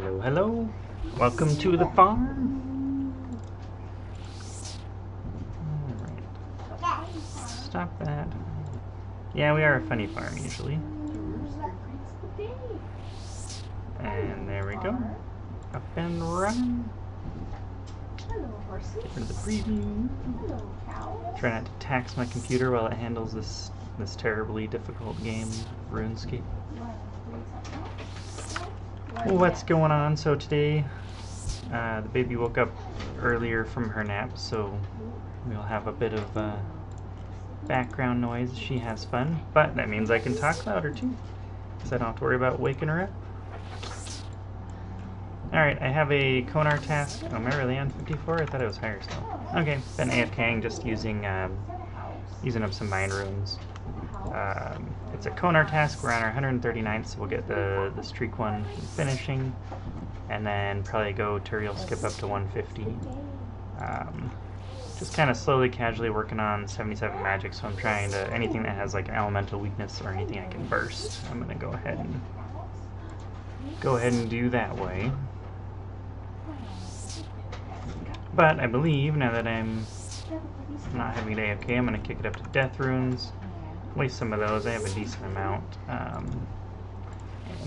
Hello, hello. Welcome to the farm. Alright. Stop that. Yeah, we are a funny farm usually. And there we go. Up and running. Get rid of the preview. Try not to tax my computer while it handles this terribly difficult game, RuneScape. What's going on? So today, the baby woke up earlier from her nap, so we'll have a bit of background noise. She has fun, but that means I can talk louder too, because I don't have to worry about waking her up. Alright, I have a konar task. Oh, am I really on 54? I thought I was higher still. Okay, been AFKing, just using up some mine runes. It's a konar task. We're on our 139th, so we'll get the streak one finishing, and then probably go Turiel skip up to 150. Just kind of slowly, casually working on 77 magic, so I'm trying to, anything that has like an elemental weakness or anything I can burst, I'm going to go ahead and do that way. But I believe, now that I'm not having to AFK, I'm going to kick it up to death runes. Waste some of those, I have a decent amount, and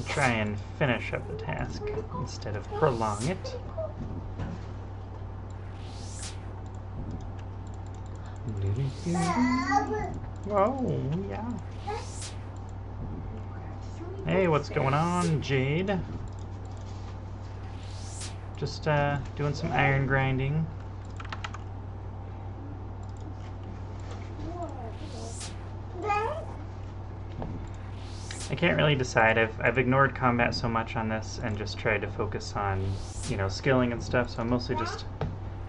try and finish up the task instead of prolong it. Whoa, yeah. Hey, what's going on, Jade? Just doing some iron grinding. I can't really decide. I've ignored combat so much on this and just tried to focus on, you know, skilling and stuff, so I'm mostly just,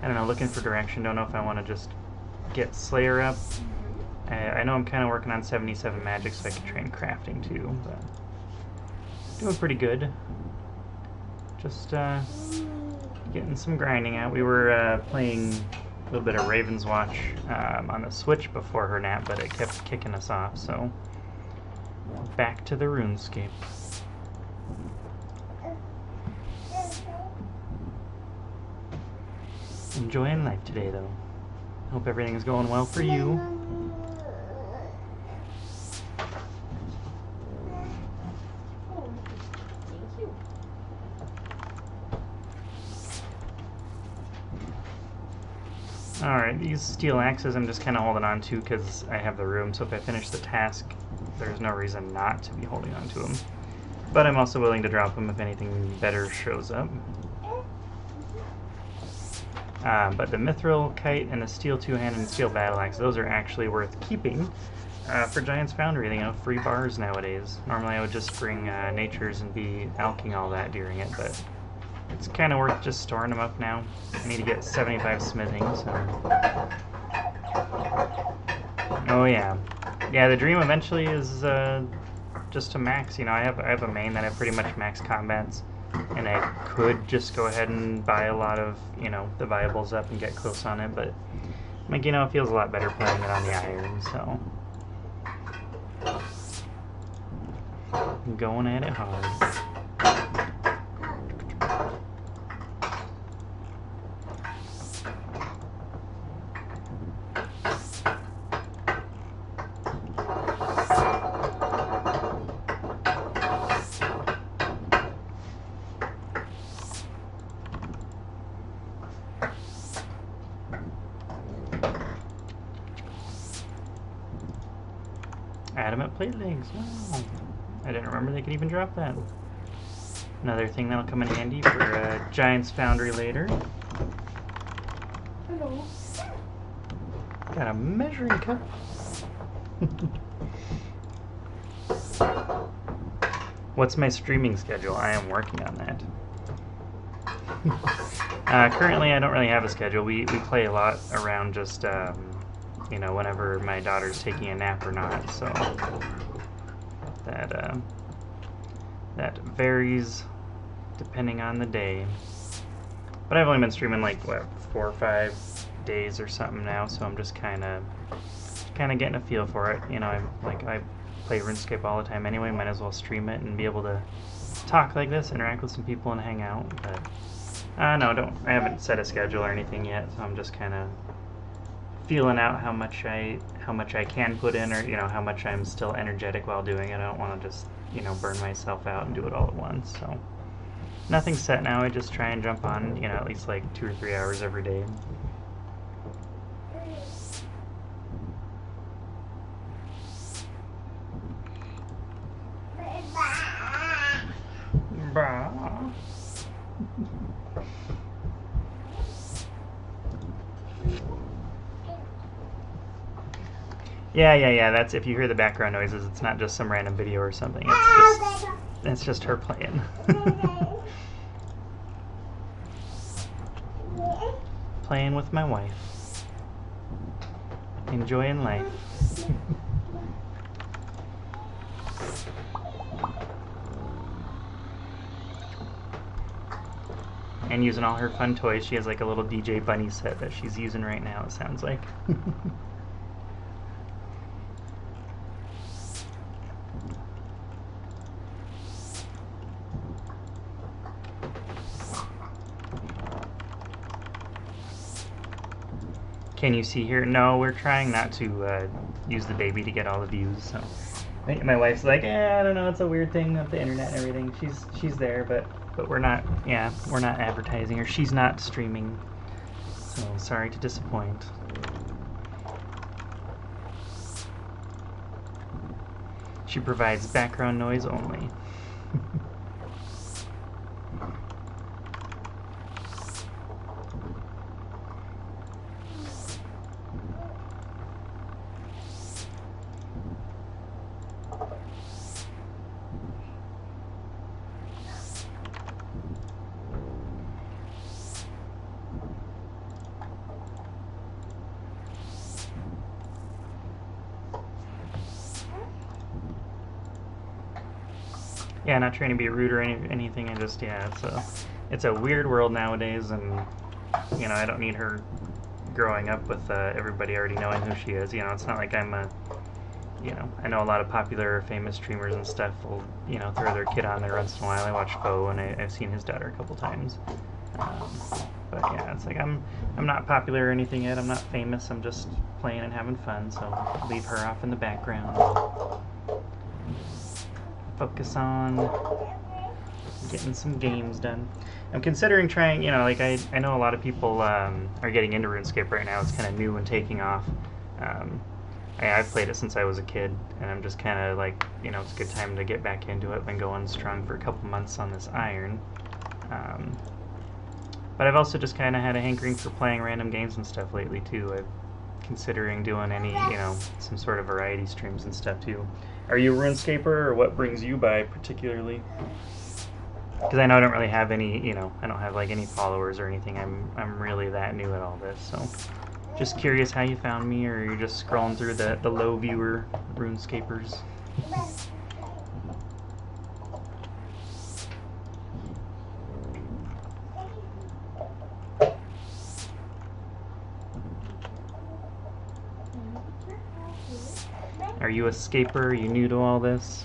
I don't know, looking for direction. Don't know if I want to just get Slayer up. I know I'm kind of working on 77 magic, so I can train crafting too, but doing pretty good. Just getting some grinding out. We were playing a little bit of Raven's Watch on the Switch before her nap, but it kept kicking us off, so back to the RuneScape. Enjoying life today, though. Hope everything's going well for you. Alright, these steel axes I'm just kind of holding on to because I have the room, so if I finish the task, there's no reason not to be holding on to them. But I'm also willing to drop them if anything better shows up. But the mithril kite and the steel two-hand and steel battle axe, those are actually worth keeping for Giant's Foundry. You know, free bars nowadays. Normally I would just bring natures and be alking all that during it, but it's kind of worth just storing them up now. I need to get 75 smithing, so... Oh yeah. Yeah, the dream eventually is just to max. You know, I have a main that I have pretty much max combats, and I could just go ahead and buy a lot of, you know, the viables up and get close on it, but, like, you know, it feels a lot better playing it on the iron, so... I'm going at it hard. Adamant plate legs, wow. I didn't remember they could even drop that. Another thing that'll come in handy for Giant's Foundry later. Hello. Got a measuring cup. What's my streaming schedule? I am working on that. Currently I don't really have a schedule. We play a lot around just you know, whenever my daughter's taking a nap or not, so that varies depending on the day. But I've only been streaming like what, 4 or 5 days or something now, so I'm just kind of getting a feel for it. You know, I play RuneScape all the time anyway. Might as well stream it and be able to talk like this, interact with some people, and hang out. But no, I haven't set a schedule or anything yet, so I'm just kind of feeling out how much I can put in, or how much I'm still energetic while doing it. I don't want to just burn myself out and do it all at once. So nothing's set now. I just try and jump on at least like 2 or 3 hours every day. Yeah. That's if you hear the background noises, it's not just some random video or something. It's just her playing. Playing with my wife. Enjoying life. And using all her fun toys. She has like a little DJ bunny set that she's using right now, it sounds like. Can you see here? No, we're trying not to use the baby to get all the views. So my wife's like, I don't know, it's a weird thing with the internet and everything. She's there, but we're not. Yeah, we're not advertising her. She's not streaming. So sorry to disappoint. She provides background noise only. Yeah, not trying to be rude or anything. I just, it's a weird world nowadays, and I don't need her growing up with everybody already knowing who she is. It's not like I'm a, I know a lot of popular or famous streamers and stuff will, throw their kid on there once in a while. I watch Foe, and I've seen his daughter a couple times. But yeah, it's like I'm not popular or anything yet. I'm not famous. I'm just playing and having fun. So leave her off in the background. Focus on getting some games done. I'm considering trying, I know a lot of people are getting into RuneScape right now. It's kind of new and taking off. I've played it since I was a kid, and I'm just kind of like, it's a good time to get back into it. Been going strong for a couple months on this iron. But I've also just kind of had a hankering for playing random games and stuff lately too. I'm considering doing any, some sort of variety streams and stuff too. Are you a RuneScaper, or what brings you by particularly? Because I know I don't really have any, I don't have like any followers or anything. I'm really that new at all this, so just curious how you found me, or you're just scrolling through the low viewer RuneScapers. Are you a scaper? Are you new to all this?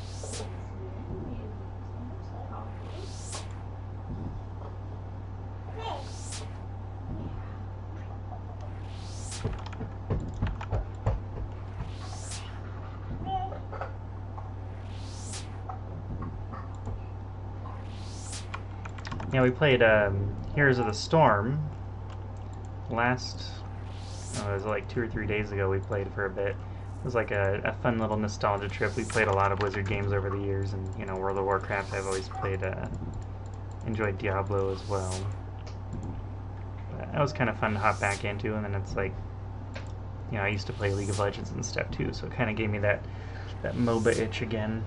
Yeah, we played Heroes of the Storm it was like 2 or 3 days ago. We played for a bit. It was like a fun little nostalgia trip. We played a lot of Blizzard games over the years, and World of Warcraft I've always played, enjoyed Diablo as well. But that was kind of fun to hop back into, and then it's like, I used to play League of Legends and stuff too, so it kind of gave me that MOBA itch again.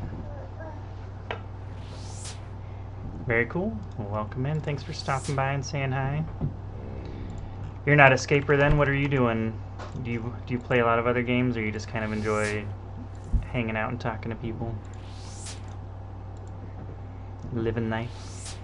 Very cool. Well, welcome in. Thanks for stopping by and saying hi. You're not a scaper then? What are you doing? Do you play a lot of other games, or you just kind of enjoy hanging out and talking to people? Living life?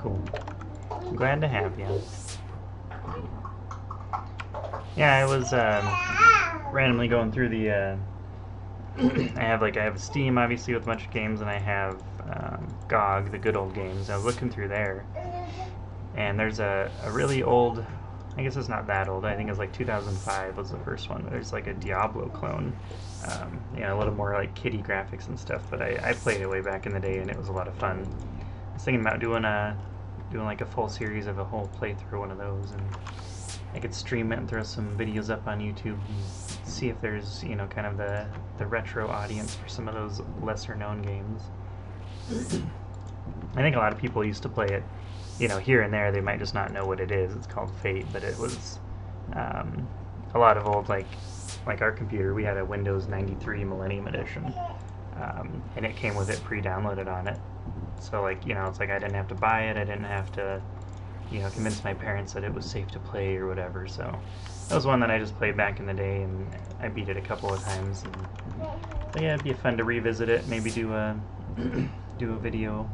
cool. I'm glad to have you. Yeah, I was randomly going through the. I have Steam obviously with a bunch of games, and I have GOG, the good old games. I was looking through there, and there's a really old. I guess it's not that old. I think it's like 2005 was the first one. There's like a Diablo clone. A little more like kiddie graphics and stuff. But I played it way back in the day, and it was a lot of fun. I was thinking about doing like a full series of a whole playthrough one of those, and I could stream it and throw some videos up on YouTube and see if there's kind of the retro audience for some of those lesser known games. I think a lot of people used to play it, here and there. They might just not know what it is. It's called Fate, but it was a lot of old like our computer. We had a Windows 93 Millennium Edition, and it came with it pre-downloaded on it. So it's like I didn't have to buy it. I didn't have to convince my parents that it was safe to play or whatever. So that was one that I just played back in the day, and I beat it a couple of times. And so yeah, it'd be fun to revisit it. Maybe do a video,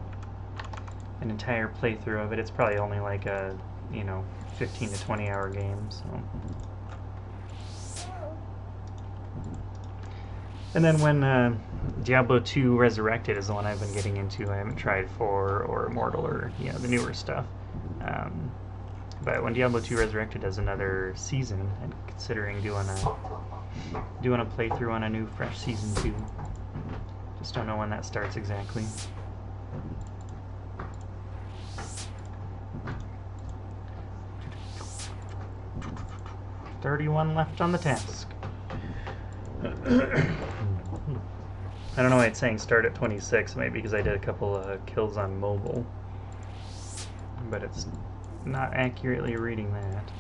an entire playthrough of it. It's probably only like a 15 to 20 hour game. So. And then when Diablo 2 Resurrected is the one I've been getting into. I haven't tried 4 or Immortal or the newer stuff. But when Diablo 2 Resurrected does another season, I'm considering doing a playthrough on a new fresh season 2. Just don't know when that starts exactly. $31 left on the task. I don't know why it's saying start at 26, maybe because I did a couple of kills on mobile. But it's not accurately reading that.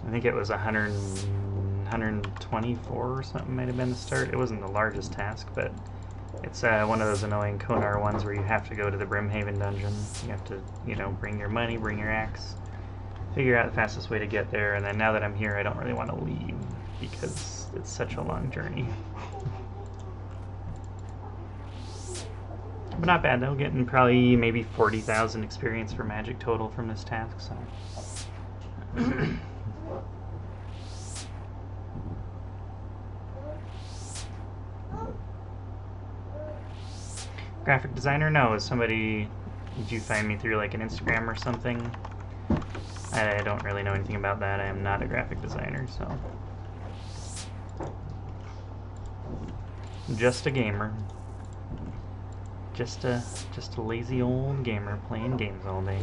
I think it was 124 or something might have been the start. It wasn't the largest task, but it's one of those annoying Konar ones where you have to go to the Brimhaven dungeon. You have to, bring your money, bring your axe, figure out the fastest way to get there, and then now that I'm here, I don't really want to leave because it's such a long journey. But not bad though, getting probably maybe 40,000 experience for magic total from this task, so. Graphic designer? No, did you find me through like an Instagram or something? I don't really know anything about that. I am not a graphic designer, so. Just a gamer. Just a lazy old gamer playing games all day.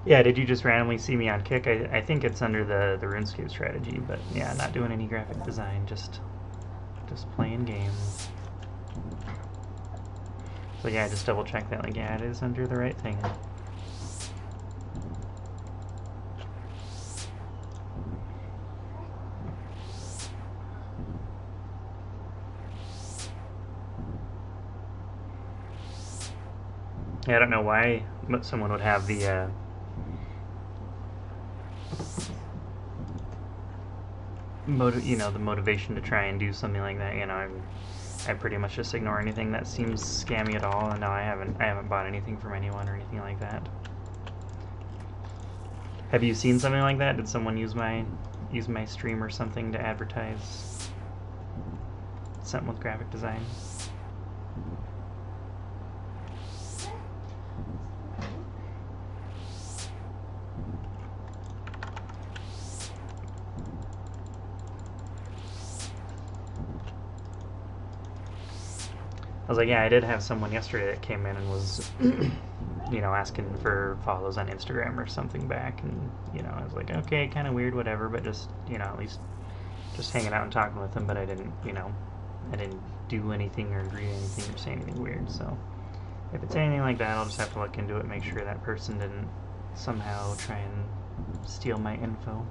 Yeah, did you just randomly see me on Kick? I think it's under the RuneScape strategy, but yeah, not doing any graphic design, just playing games. So yeah, just double check that, like, yeah, it is under the right thing. Yeah, I don't know why someone would have the the motivation to try and do something like that. I pretty much just ignore anything that seems scammy at all, and no, I haven't bought anything from anyone or anything like that. Have you seen something like that? Did someone use my stream or something to advertise something with graphic design? I was like, yeah, I did have someone yesterday that came in and was, asking for follows on Instagram or something back, and, I was like, okay, kind of weird, whatever, but just, at least just hanging out and talking with them, but I didn't do anything or agree to anything or say anything weird, so if it's anything like that, I'll just have to look into it, make sure that person didn't somehow try and steal my info.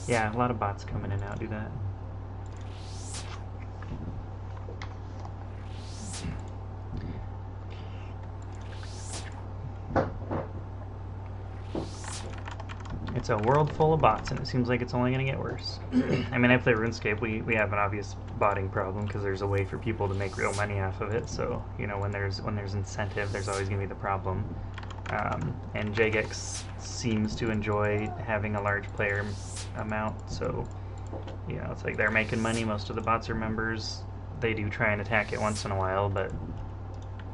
Yeah, a lot of bots come in and out do that. It's a world full of bots, and it seems like it's only going to get worse. I mean, I play RuneScape. We have an obvious botting problem because there's a way for people to make real money off of it. So you know, when there's incentive, there's always going to be the problem. And Jagex seems to enjoy having a large player amount, so you know, it's like they're making money. Most of the bots are members. They do try and attack it once in a while, but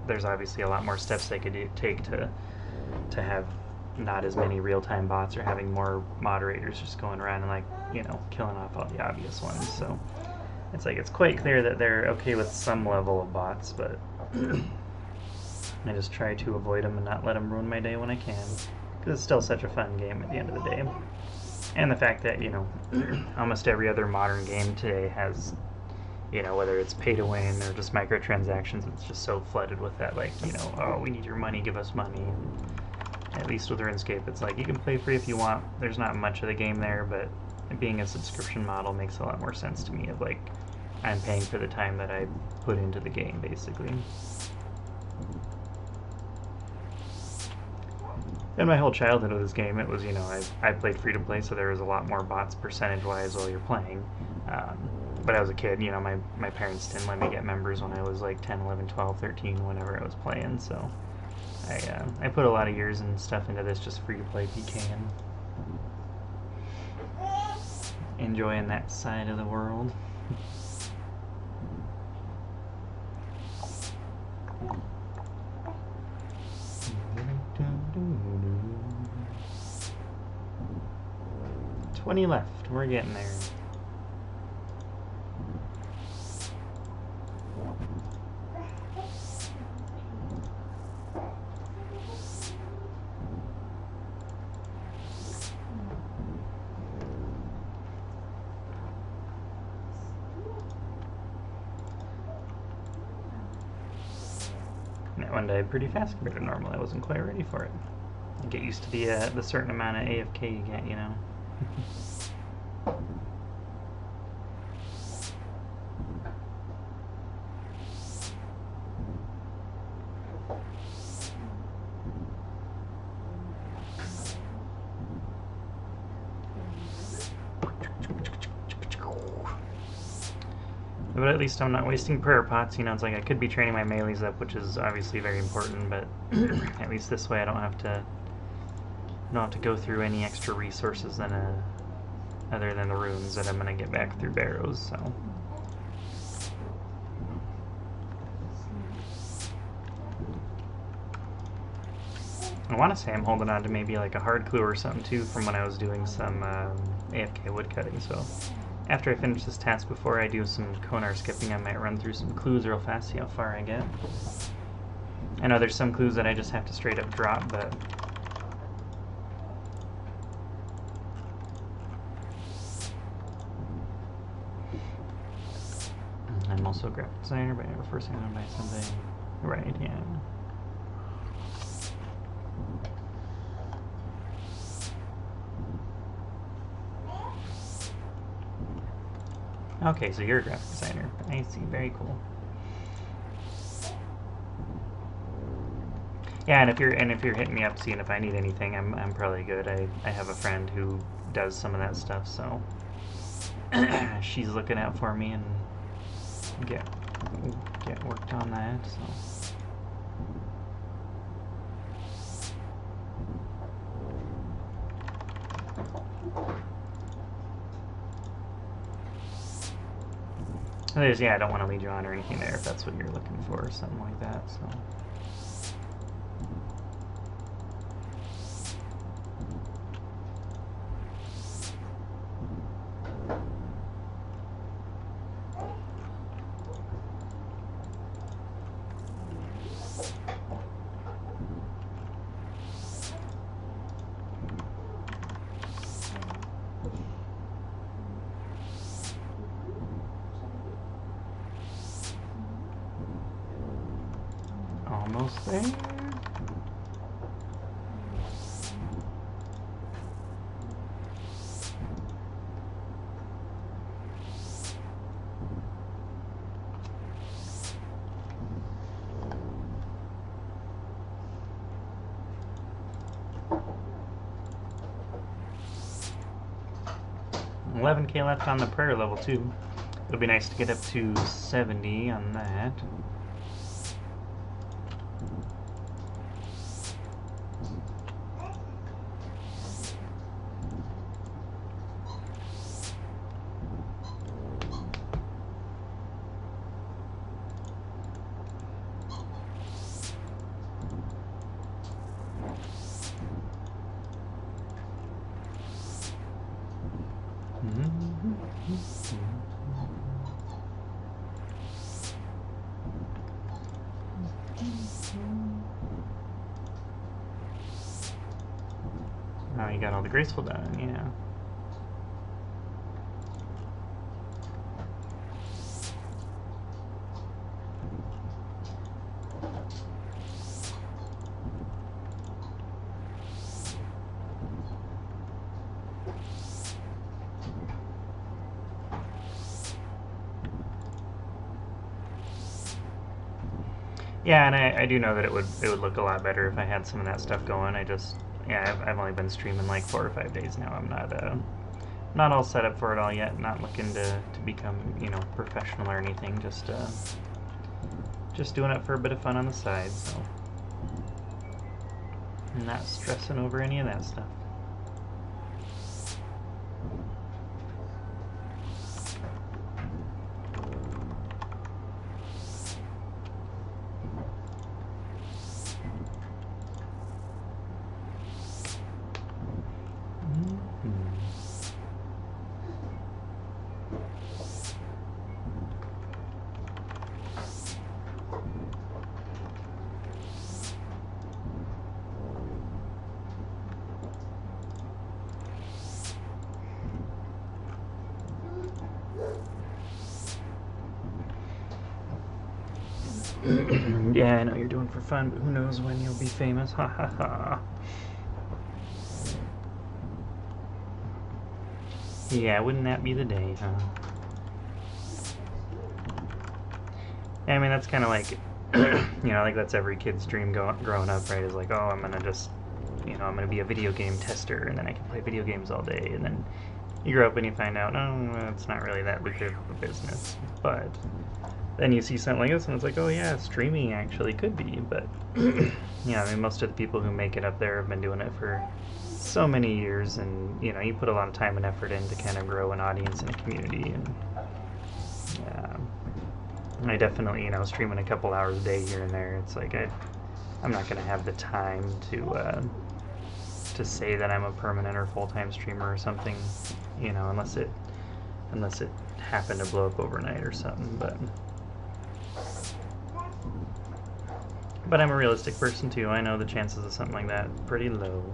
there's obviously a lot more steps they could take to have not as many real-time bots, or having more moderators just going around and, like, you know, killing off all the obvious ones. So it's like it's quite clear that they're okay with some level of bots, but I just try to avoid them and not let them ruin my day when I can, because it's still such a fun game at the end of the day. And the fact that, you know, almost every other modern game today has, you know, whether it's pay to win or just microtransactions, it's just so flooded with that, like, you know, oh, we need your money, give us money. And at least with RuneScape, it's like you can play free if you want. There's not much of the game there, but being a subscription model makes a lot more sense to me, of like, I'm paying for the time that I put into the game, basically. In my whole childhood with this game, it was, you know, I played free to play, so there was a lot more bots percentage-wise while you're playing. But as a kid, you know, my parents didn't let me get members when I was like 10, 11, 12, 13, whenever I was playing, so I put a lot of years and stuff into this just free to play PK, and enjoying that side of the world. $20 left. We're getting there. That one died pretty fast compared to normal. I wasn't quite ready for it. I get used to the certain amount of AFK you get, you know. But at least I'm not wasting prayer pots, you know. It's like I could be training my melees up, which is obviously very important, but at least this way I don't have to go through any extra resources other than the runes that I'm going to get back through barrows, so. I want to say I'm holding on to maybe like a hard clue or something too from when I was doing some AFK woodcutting, so after I finish this task, before I do some konar skipping, I might run through some clues real fast, see how far I get. I know there's some clues that I just have to straight up drop, but I'm also a graphic designer, but never forcing them to buy something. Right, yeah. Okay, so you're a graphic designer. I see, very cool. Yeah, and if you're hitting me up, seeing if I need anything, I'm probably good. I have a friend who does some of that stuff, so she's looking out for me and get worked on that. So. Yeah, I don't want to lead you on or anything there if that's what you're looking for, or something like that, so. Almost there. 11k left on the prayer level too. It'll be nice to get up to 70 on that. Oh, you got all the graceful done, yeah. Yeah, and I do know that it would look a lot better if I had some of that stuff going. I've only been streaming like 4 or 5 days now. I'm not all set up for it all yet. Not looking to become, you know, professional or anything. Just doing it for a bit of fun on the side. So I'm not stressing over any of that stuff. Yeah, I know you're doing for fun, but who knows when you'll be famous. Ha ha ha. Yeah, wouldn't that be the day, huh? Yeah, I mean, that's kind of like, you know, like that's every kid's dream growing up, right? Is like, oh, I'm gonna just, you know, I'm gonna be a video game tester, and then I can play video games all day, and then you grow up and you find out, no, it's not really that lucrative of a business. But then you see something like this, and it's like, oh yeah, streaming actually could be. But yeah, I mean, most of the people who make it up there have been doing it for so many years, and you know, you put a lot of time and effort in to kind of grow an audience and a community. And I definitely, you know, streaming a couple hours a day here and there. It's like I'm not gonna have the time to say that I'm a permanent or full-time streamer or something, you know, unless it happened to blow up overnight or something. But I'm a realistic person too. I know the chances of something like that pretty low.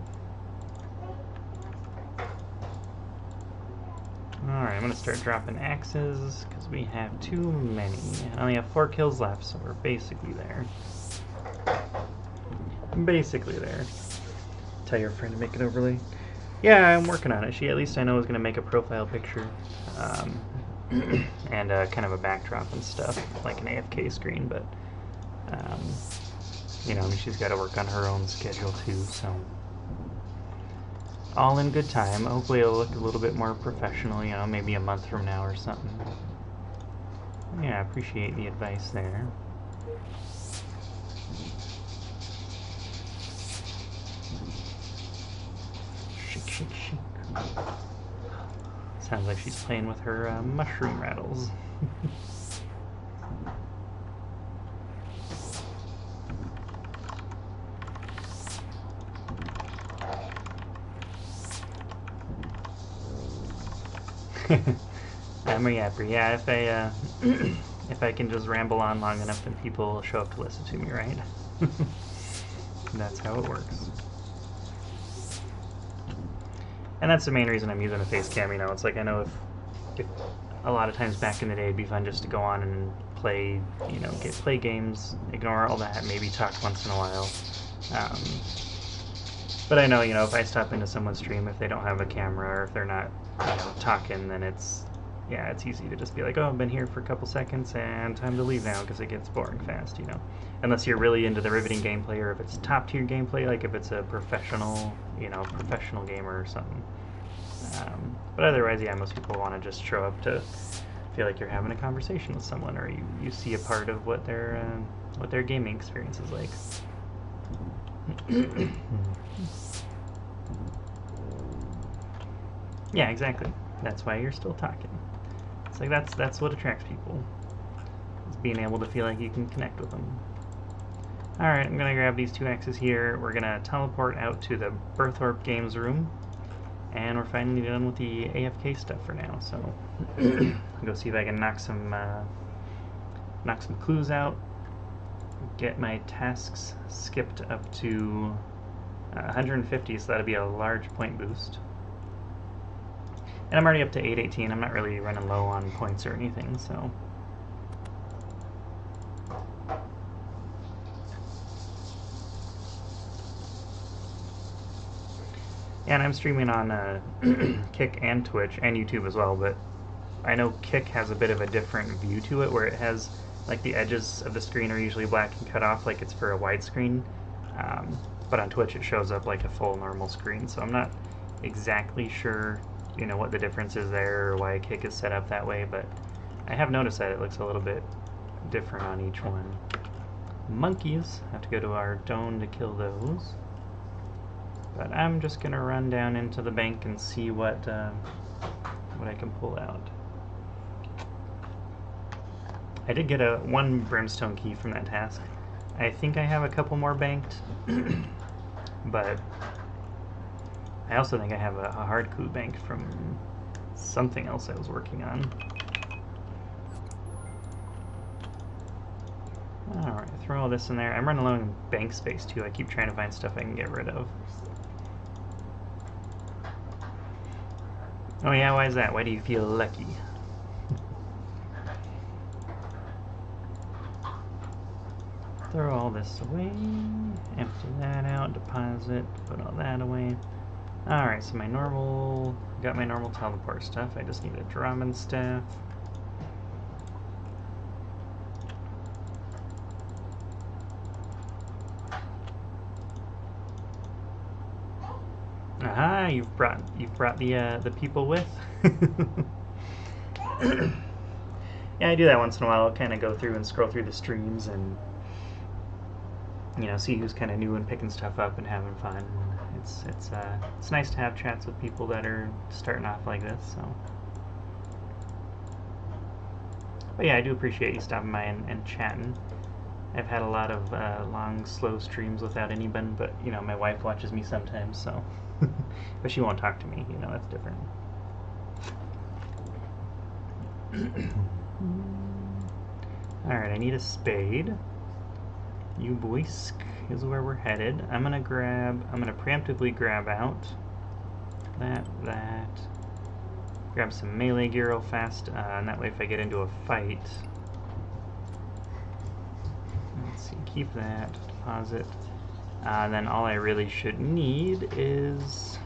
Alright, I'm gonna start dropping axes because we have too many. I only have 4 kills left, so we're basically there. Basically there. Tell your friend to make an overlay. Yeah, I'm working on it. She, at least I know, is going to make a profile picture. And kind of a backdrop and stuff, like an AFK screen, but, you know, I mean, she's got to work on her own schedule too, so. All in good time. Hopefully it'll look a little bit more professional, you know, maybe a month from now or something. Yeah, I appreciate the advice there. Sounds like she's playing with her mushroom rattles. I'm a yapper. Yeah, if I can just ramble on long enough, then people will show up to listen to me, right? That's how it works. And that's the main reason I'm using a face cam, you know. It's like, I know if a lot of times back in the day it'd be fun just to go on and play, you know, play games, ignore all that, maybe talk once in a while. But I know, you know, if I stop into someone's stream, if they don't have a camera or if they're not, you know, talking, then it's easy to just be like, oh, I've been here for a couple seconds and time to leave now, because it gets boring fast, you know. Unless you're really into the riveting gameplay, or if it's top tier gameplay, like if it's a professional, you know, professional gamer or something. But otherwise, yeah, most people want to just show up to feel like you're having a conversation with someone, or you see a part of what their gaming experience is like. Yeah, exactly. That's why you're still talking. It's like that's what attracts people. Is being able to feel like you can connect with them. Alright, I'm gonna grab these 2 axes here. We're gonna teleport out to the Berthorpe Games room. And we're finally done with the AFK stuff for now, so I'll go see if I can knock some clues out, get my tasks skipped up to 150, so that'll be a large point boost. And I'm already up to 818. I'm not really running low on points or anything, so. Yeah, and I'm streaming on Kick and Twitch and YouTube as well, but I know Kick has a bit of a different view to it, where it has, like, the edges of the screen are usually black and cut off like it's for a widescreen, but on Twitch it shows up like a full normal screen, so I'm not exactly sure, you know, what the difference is there or why Kick is set up that way, but I have noticed that it looks a little bit different on each one. Monkeys, have to go to our dome to kill those. But I'm just gonna run down into the bank and see what I can pull out. I did get one brimstone key from that task. I think I have a couple more banked, but I also think I have a hard clue banked from something else I was working on. Alright, throw all this in there. I'm running low on bank space too. I keep trying to find stuff I can get rid of. Oh yeah, why is that? Why do you feel lucky? Throw all this away, empty that out, deposit, put all that away. Alright, so got my normal teleport stuff. I just need a Drummond staff. Aha, you've brought the people with. Yeah, I do that once in a while. I'll kind of go through and scroll through the streams and, you know, see who's kind of new and picking stuff up and having fun. It's nice to have chats with people that are starting off like this. So, but yeah, I do appreciate you stopping by and chatting. I've had a lot of long, slow streams without anyone, but, you know, my wife watches me sometimes, so. But she won't talk to me, you know, that's different. Alright, I need a spade. Uboisk is where we're headed. I'm gonna preemptively grab out that. Grab some melee gear real fast, and that way if I get into a fight. Let's see, keep that, deposit. Then all I really should need is...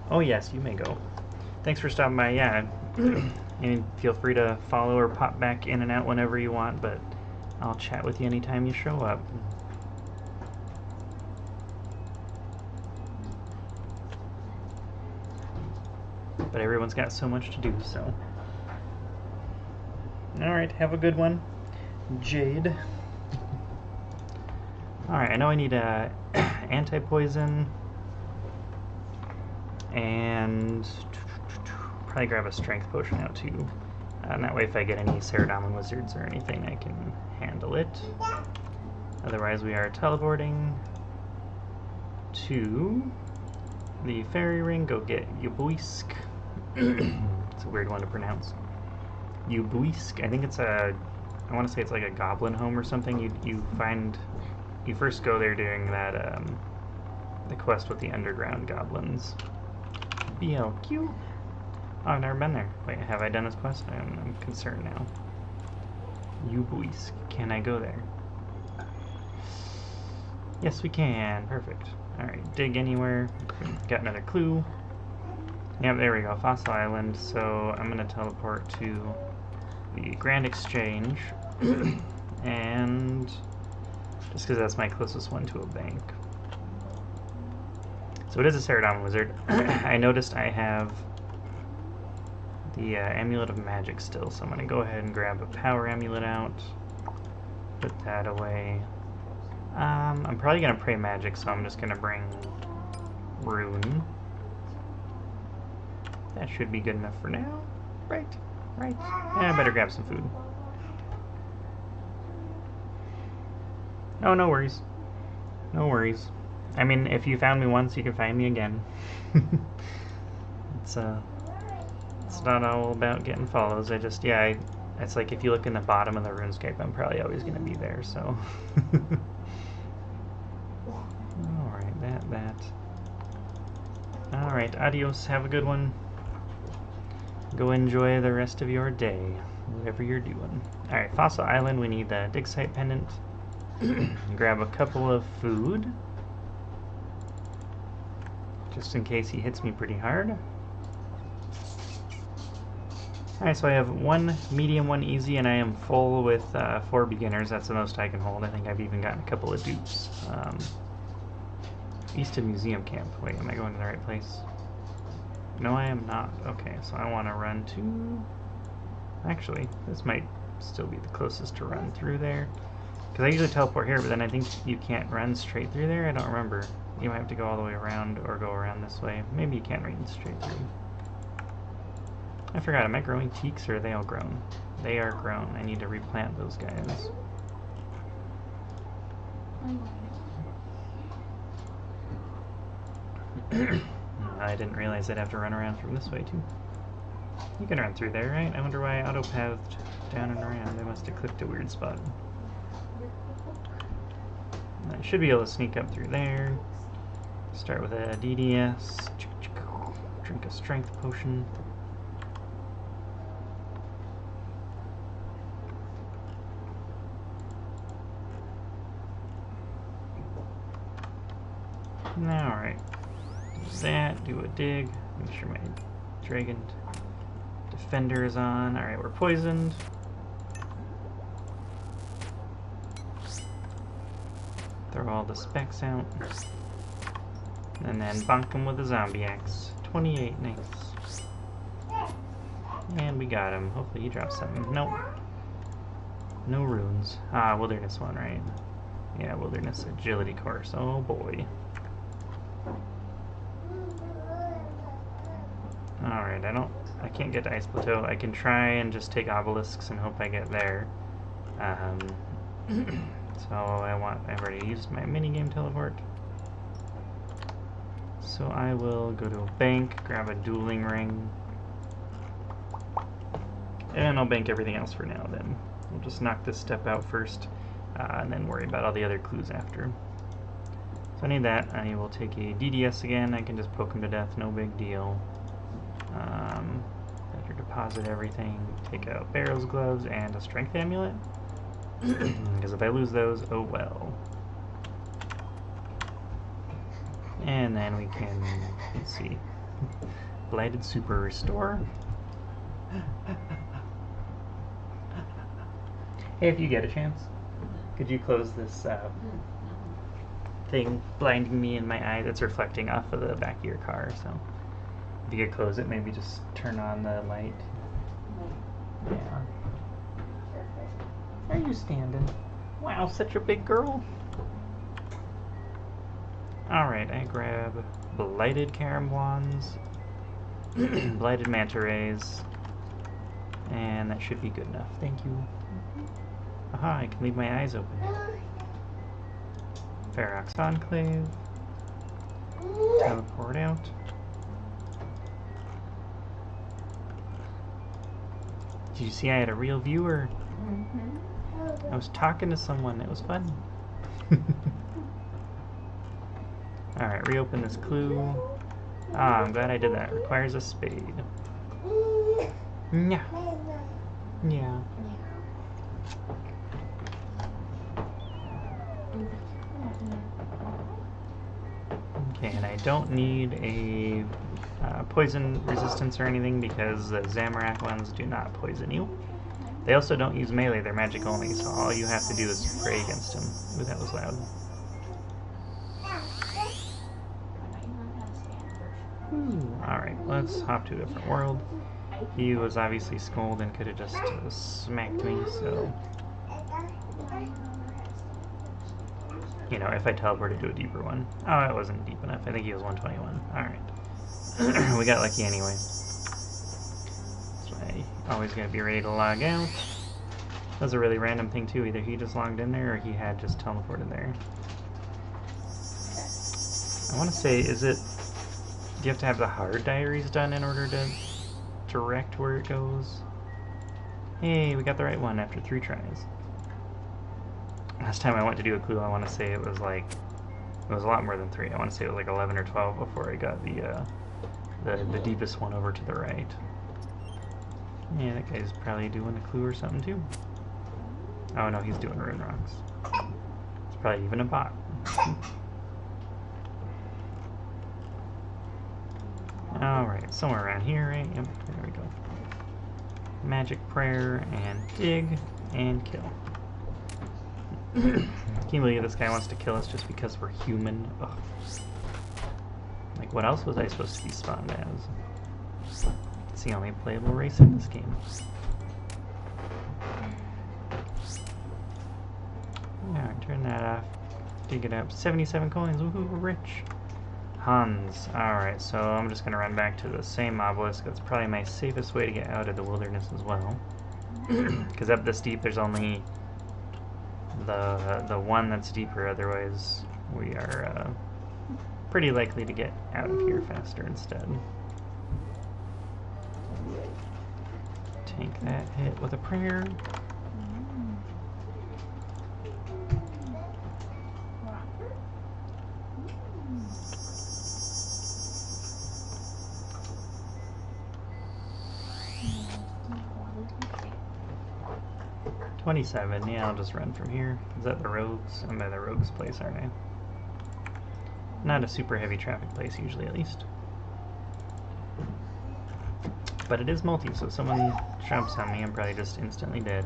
Oh yes, you may go. Thanks for stopping by, yeah. And feel free to follow or pop back in and out whenever you want, but I'll chat with you anytime you show up. But everyone's got so much to do, so... Alright, have a good one, Jade. Alright, I know I need a anti-poison, and probably grab a strength potion out too. And that way if I get any Saradomin wizards or anything, I can handle it. Otherwise we are teleporting to the fairy ring, go get Uboisk. It's a weird one to pronounce. Uboisk, I think it's I want to say it's like a goblin home or something. You first go there during that, the quest with the underground goblins. BLQ? Oh, I've never been there. Wait, have I done this quest? I'm concerned now. Uboisk. Can I go there? Yes, we can. Perfect. Alright, dig anywhere. Got another clue. Yep, there we go. Fossil Island. So I'm going to teleport to the Grand Exchange. And... just because that's my closest one to a bank. So So it is a Ceradon Wizard. I noticed I have the Amulet of Magic still, so I'm going to go ahead and grab a Power Amulet out. Put that away. I'm probably going to pray Magic, so I'm just going to bring Rune. That should be good enough for now. Right. Yeah, I better grab some food. Oh, no worries. No worries. I mean, if you found me once, you can find me again. It's not all about getting follows. It's like if you look in the bottom of the RuneScape, I'm probably always going to be there, so. Alright, that. Alright, adios, have a good one. Go enjoy the rest of your day, whatever you're doing. Alright, Fossil Island, we need the Dig Site Pendant. Grab a couple of food. Just in case he hits me pretty hard. Alright, so I have 1 medium, 1 easy, and I am full with 4 beginners. That's the most I can hold. I think I've even gotten a couple of dupes. Easton Museum Camp. Wait, am I going to the right place? No, I am not. Okay, so I want to run to... Actually, this might still be the closest to run through there. Because I usually teleport here, but then I think you can't run straight through there. I don't remember. You might have to go all the way around or go around this way. Maybe you can't run straight through. I forgot, am I growing teaks or are they all grown? They are grown. I need to replant those guys. I didn't realize I'd have to run around from this way too. You can run through there, right? I wonder why I auto-pathed down and around. I must have clicked a weird spot. I should be able to sneak up through there. Start with a DDS. Drink a strength potion. Alright. Do that, do a dig. Make sure my dragon defender is on. Alright, we're poisoned. Throw all the specs out. And then bonk him with a zombie axe. 28, nice. And we got him. Hopefully he drops something. Nope. No runes. Ah, wilderness one, right? Yeah, wilderness agility course. Oh boy. Alright, I can't get to Ice Plateau. I can try and just take obelisks and hope I get there. So I've already used my minigame teleport. So I will go to a bank, grab a dueling ring, and I'll bank everything else for now then. We'll just knock this step out first, and then worry about all the other clues after. So I need that. I will take a DDS again. I can just poke him to death, no big deal. Better deposit everything, take out Barrow's gloves and a strength amulet. Because if I lose those, oh well. And then we can, let's see, Blighted Super Restore. Hey, if you get a chance, could you close this thing blinding me in my eye that's reflecting off of the back of your car? So if you could close it, maybe just turn on the light. Yeah. Are you standing? Wow, such a big girl. Alright, I grab Blighted Caramblons, Blighted Manta Rays, and that should be good enough. Thank you. Aha, I can leave my eyes open. Ferox Enclave. Teleport out. Did you see I had a real viewer? I was talking to someone. It was fun. Alright, reopen this clue. Ah, I'm glad I did that. Requires a spade. Yeah. Yeah. Okay, and I don't need a poison resistance or anything because the Zamorak ones do not poison you. They also don't use melee, they're magic only, so all you have to do is pray against them. Ooh, that was loud. Alright, let's hop to a different world. He was obviously skulled and could have just smacked me, so... You know, if I teleported to a deeper one. Oh, it wasn't deep enough. I think he was 121. Alright. We got lucky anyway. So I always gotta be ready to log out. That was a really random thing too. Either he just logged in there or he had just teleported there. I want to say, is it... Do you have to have the hard diaries done in order to direct where it goes? Hey, we got the right one after 3 tries. Last time I went to do a clue, I want to say it was like... It was a lot more than 3. I want to say it was like 11 or 12 before I got the deepest one over to the right. Yeah, that guy's probably doing a clue or something too. Oh no, he's doing rune rocks. It's probably even a bot. Alright, somewhere around here, right? Yep, there we go. Magic prayer, and dig, and kill. Can you believe this guy wants to kill us just because we're human? Ugh. Like, what else was I supposed to be spawned as? It's the only playable race in this game. Alright, turn that off. Dig it up. 77 coins, woohoo, we're rich. Hans. Alright, so I'm just gonna run back to the same obelisk. That's probably my safest way to get out of the wilderness as well. Because up this deep there's only the one that's deeper, otherwise we are pretty likely to get out of here faster instead. Tank that hit with a prayer. $27, yeah, I'll just run from here. Is that the rogues? I'm by the rogues place, aren't I? Not a super heavy traffic place, usually at least. But it is multi, so if someone jumps on me, I'm probably just instantly dead.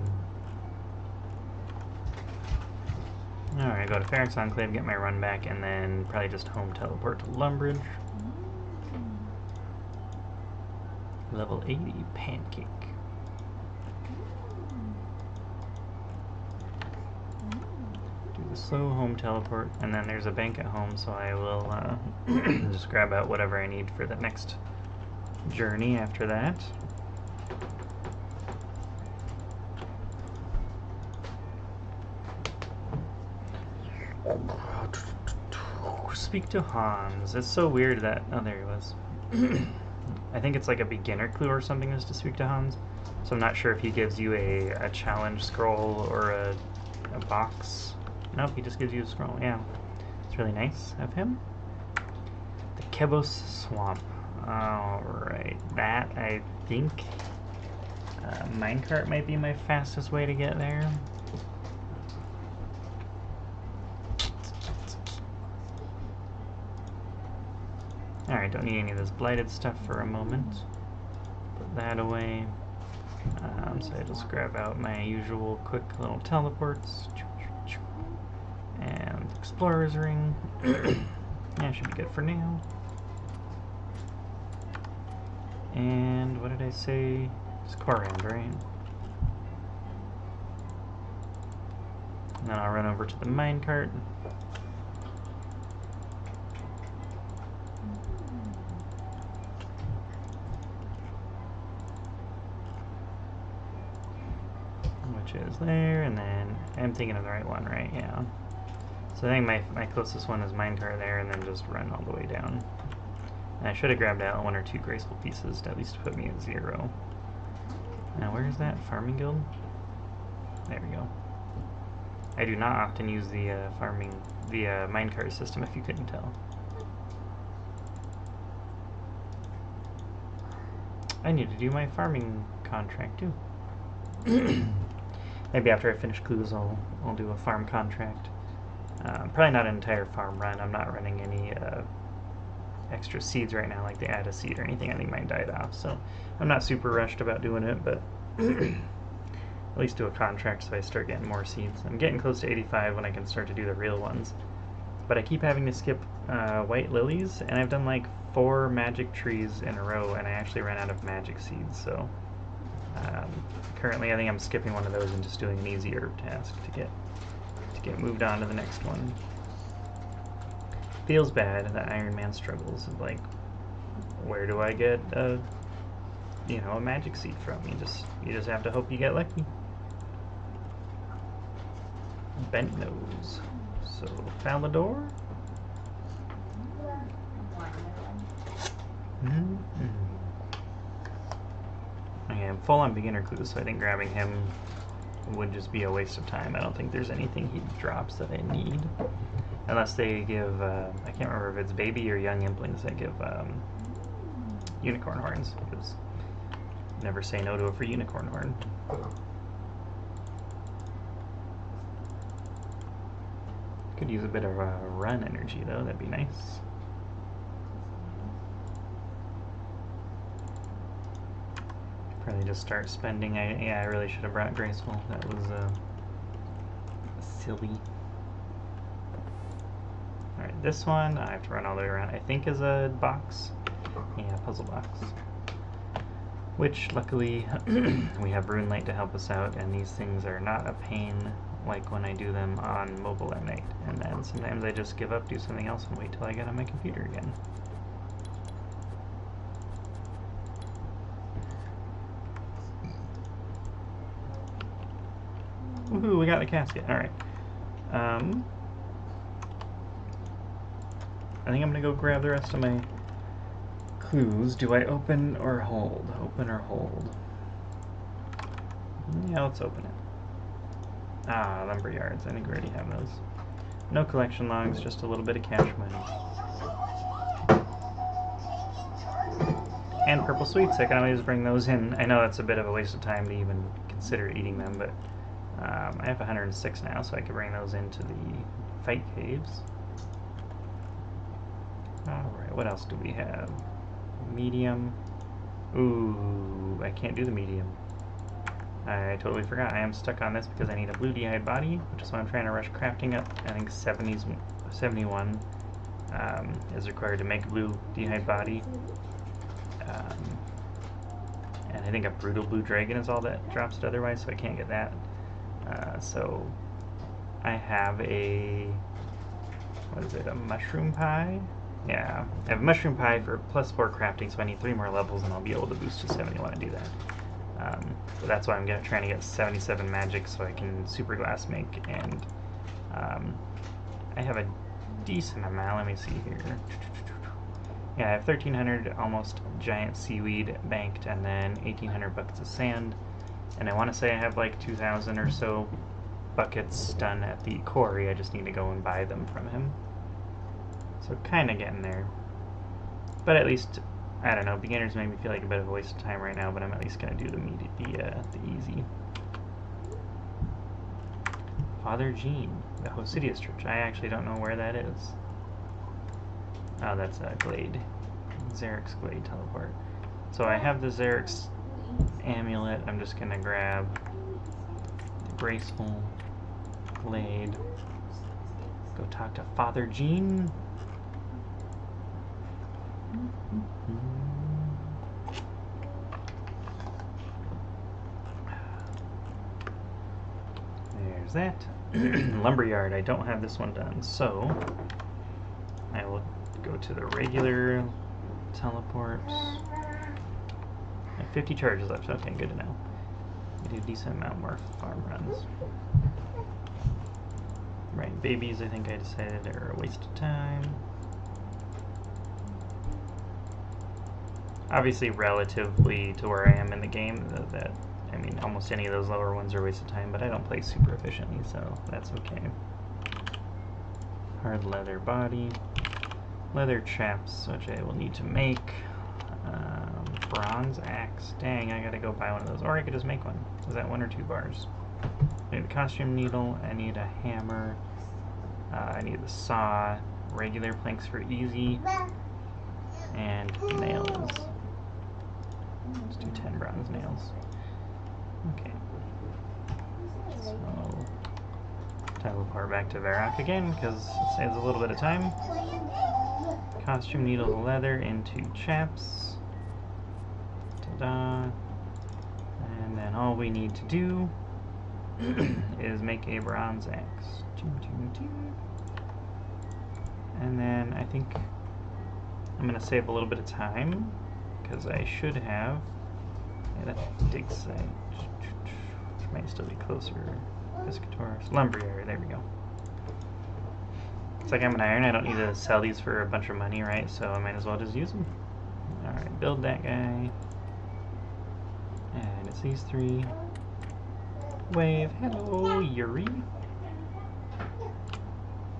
Alright, go to Ferox Enclave, get my run back, and then probably just home teleport to Lumbridge. Level 80, Pancake. Do the slow home teleport, and then there's a bank at home, so I will just grab out whatever I need for the next journey after that. Speak to Hans. It's so weird that... Oh, there he was. I think it's like a beginner clue or something is to speak to Hans. So I'm not sure if he gives you a challenge scroll or a box. Nope, he just gives you a scroll. Yeah. It's really nice of him. The Kebos Swamp. Alright. That, I think... minecart might be my fastest way to get there. Alright, don't need any of this blighted stuff for a moment. Put that away. So I just grab out my usual quick little teleports. And Explorer's Ring. Yeah, should be good for now. And what did I say? It's Korand, right? And then I'll run over to the minecart. Which is there, and then I'm thinking of the right one, right? Yeah. So I think my closest one is minecart there, and then just run all the way down. And I should have grabbed out 1 or 2 graceful pieces to at least put me at 0. Now where is that farming guild? There we go. I do not often use the minecart system, if you couldn't tell. I need to do my farming contract too. Maybe after I finish clues, I'll do a farm contract. Probably not an entire farm run. I'm not running any extra seeds right now, like the add a seed or anything. I think mine died off, so I'm not super rushed about doing it, but at least do a contract so I start getting more seeds. I'm getting close to 85 when I can start to do the real ones. But I keep having to skip white lilies, and I've done like 4 magic trees in a row, and I actually ran out of magic seeds, so currently I think I'm skipping one of those and just doing an easy herb task to get moved on to the next one. Feels bad that Iron Man struggles of like, where do I get a magic seed from? You just have to hope you get lucky. Bent nose. So Falador. I am full on beginner clues, so I think grabbing him would just be a waste of time. I don't think there's anything he drops that I need. Unless they give, I can't remember if it's baby or young implings that give unicorn horns, because never say no to a free unicorn horn. Could use a bit of run energy though, that'd be nice. Probably just start spending. I really should have brought Graceful. That was silly. Alright, this one I have to run all the way around. I think is a box. Yeah, puzzle box. Which luckily we have Runelite to help us out, and these things are not a pain like when I do them on mobile at night. And then sometimes I just give up, do something else, and wait till I get on my computer again. Woohoo, we got the casket. Alright. I think I'm gonna go grab the rest of my clues. Do I open or hold? Open or hold? Yeah, let's open it. Ah, lumberyards. I think we already have those. No collection logs, just a little bit of cash money. And purple sweets, I can always bring those in. I know that's a bit of a waste of time to even consider eating them, but I have 106 now, so I can bring those into the fight caves. Alright, what else do we have? Medium. Ooh, I can't do the medium. I totally forgot. I am stuck on this because I need a blue d'hide body, which is why I'm trying to rush crafting up. I think 71 is required to make a blue d'hide body. And I think a brutal blue dragon is all that drops it otherwise, so I can't get that. So I have a, what is it, a mushroom pie? Yeah, I have a mushroom pie for +4 crafting, so I need 3 more levels and I'll be able to boost to 71 and do that. So that's why I'm trying to get 77 magic so I can super glass make, and I have a decent amount. Let me see here. Yeah, I have 1,300 almost giant seaweed banked, and then 1,800 buckets of sand, and I want to say I have like 2,000 or so buckets done at the quarry. I just need to go and buy them from him. So kind of getting there. But at least, I don't know, beginners make me feel like a bit of a waste of time right now, but I'm at least going to do the easy. Father Jean, the Hosidius Church. I actually don't know where that is. Oh, that's a Glade. Xeric's Glade teleport. So I have the Xeric's amulet. I'm just going to grab the Graceful Glade. Go talk to Father Jean. There's that. Lumberyard, I don't have this one done, so I will go to the regular teleports. I have 50 charges left, okay, good to know. I do a decent amount more farm runs. Right, babies I think I decided are a waste of time. Obviously, relatively to where I am in the game, I mean, almost any of those lower ones are a waste of time, but I don't play super efficiently, so that's okay. Hard leather body. Leather chaps, which I will need to make. Bronze axe. Dang, I gotta go buy one of those. Or I could just make one. Is that 1 or 2 bars? I need a costume needle. I need a hammer. I need the saw. Regular planks for easy. And nails. Let's do 10 bronze nails. Okay. So, teleport back to Varrock again, because it saves a little bit of time. Costume needles of leather into chaps. Ta-da. And then all we need to do is make a bronze axe. And then I think I'm going to save a little bit of time because I should have a dig site, which might still be closer. Piscator's lumberyard, there we go. It's like I'm an iron, I don't need to sell these for a bunch of money, right? So I might as well just use them. Alright, build that guy. And it's these three. Wave, hello, Yuri.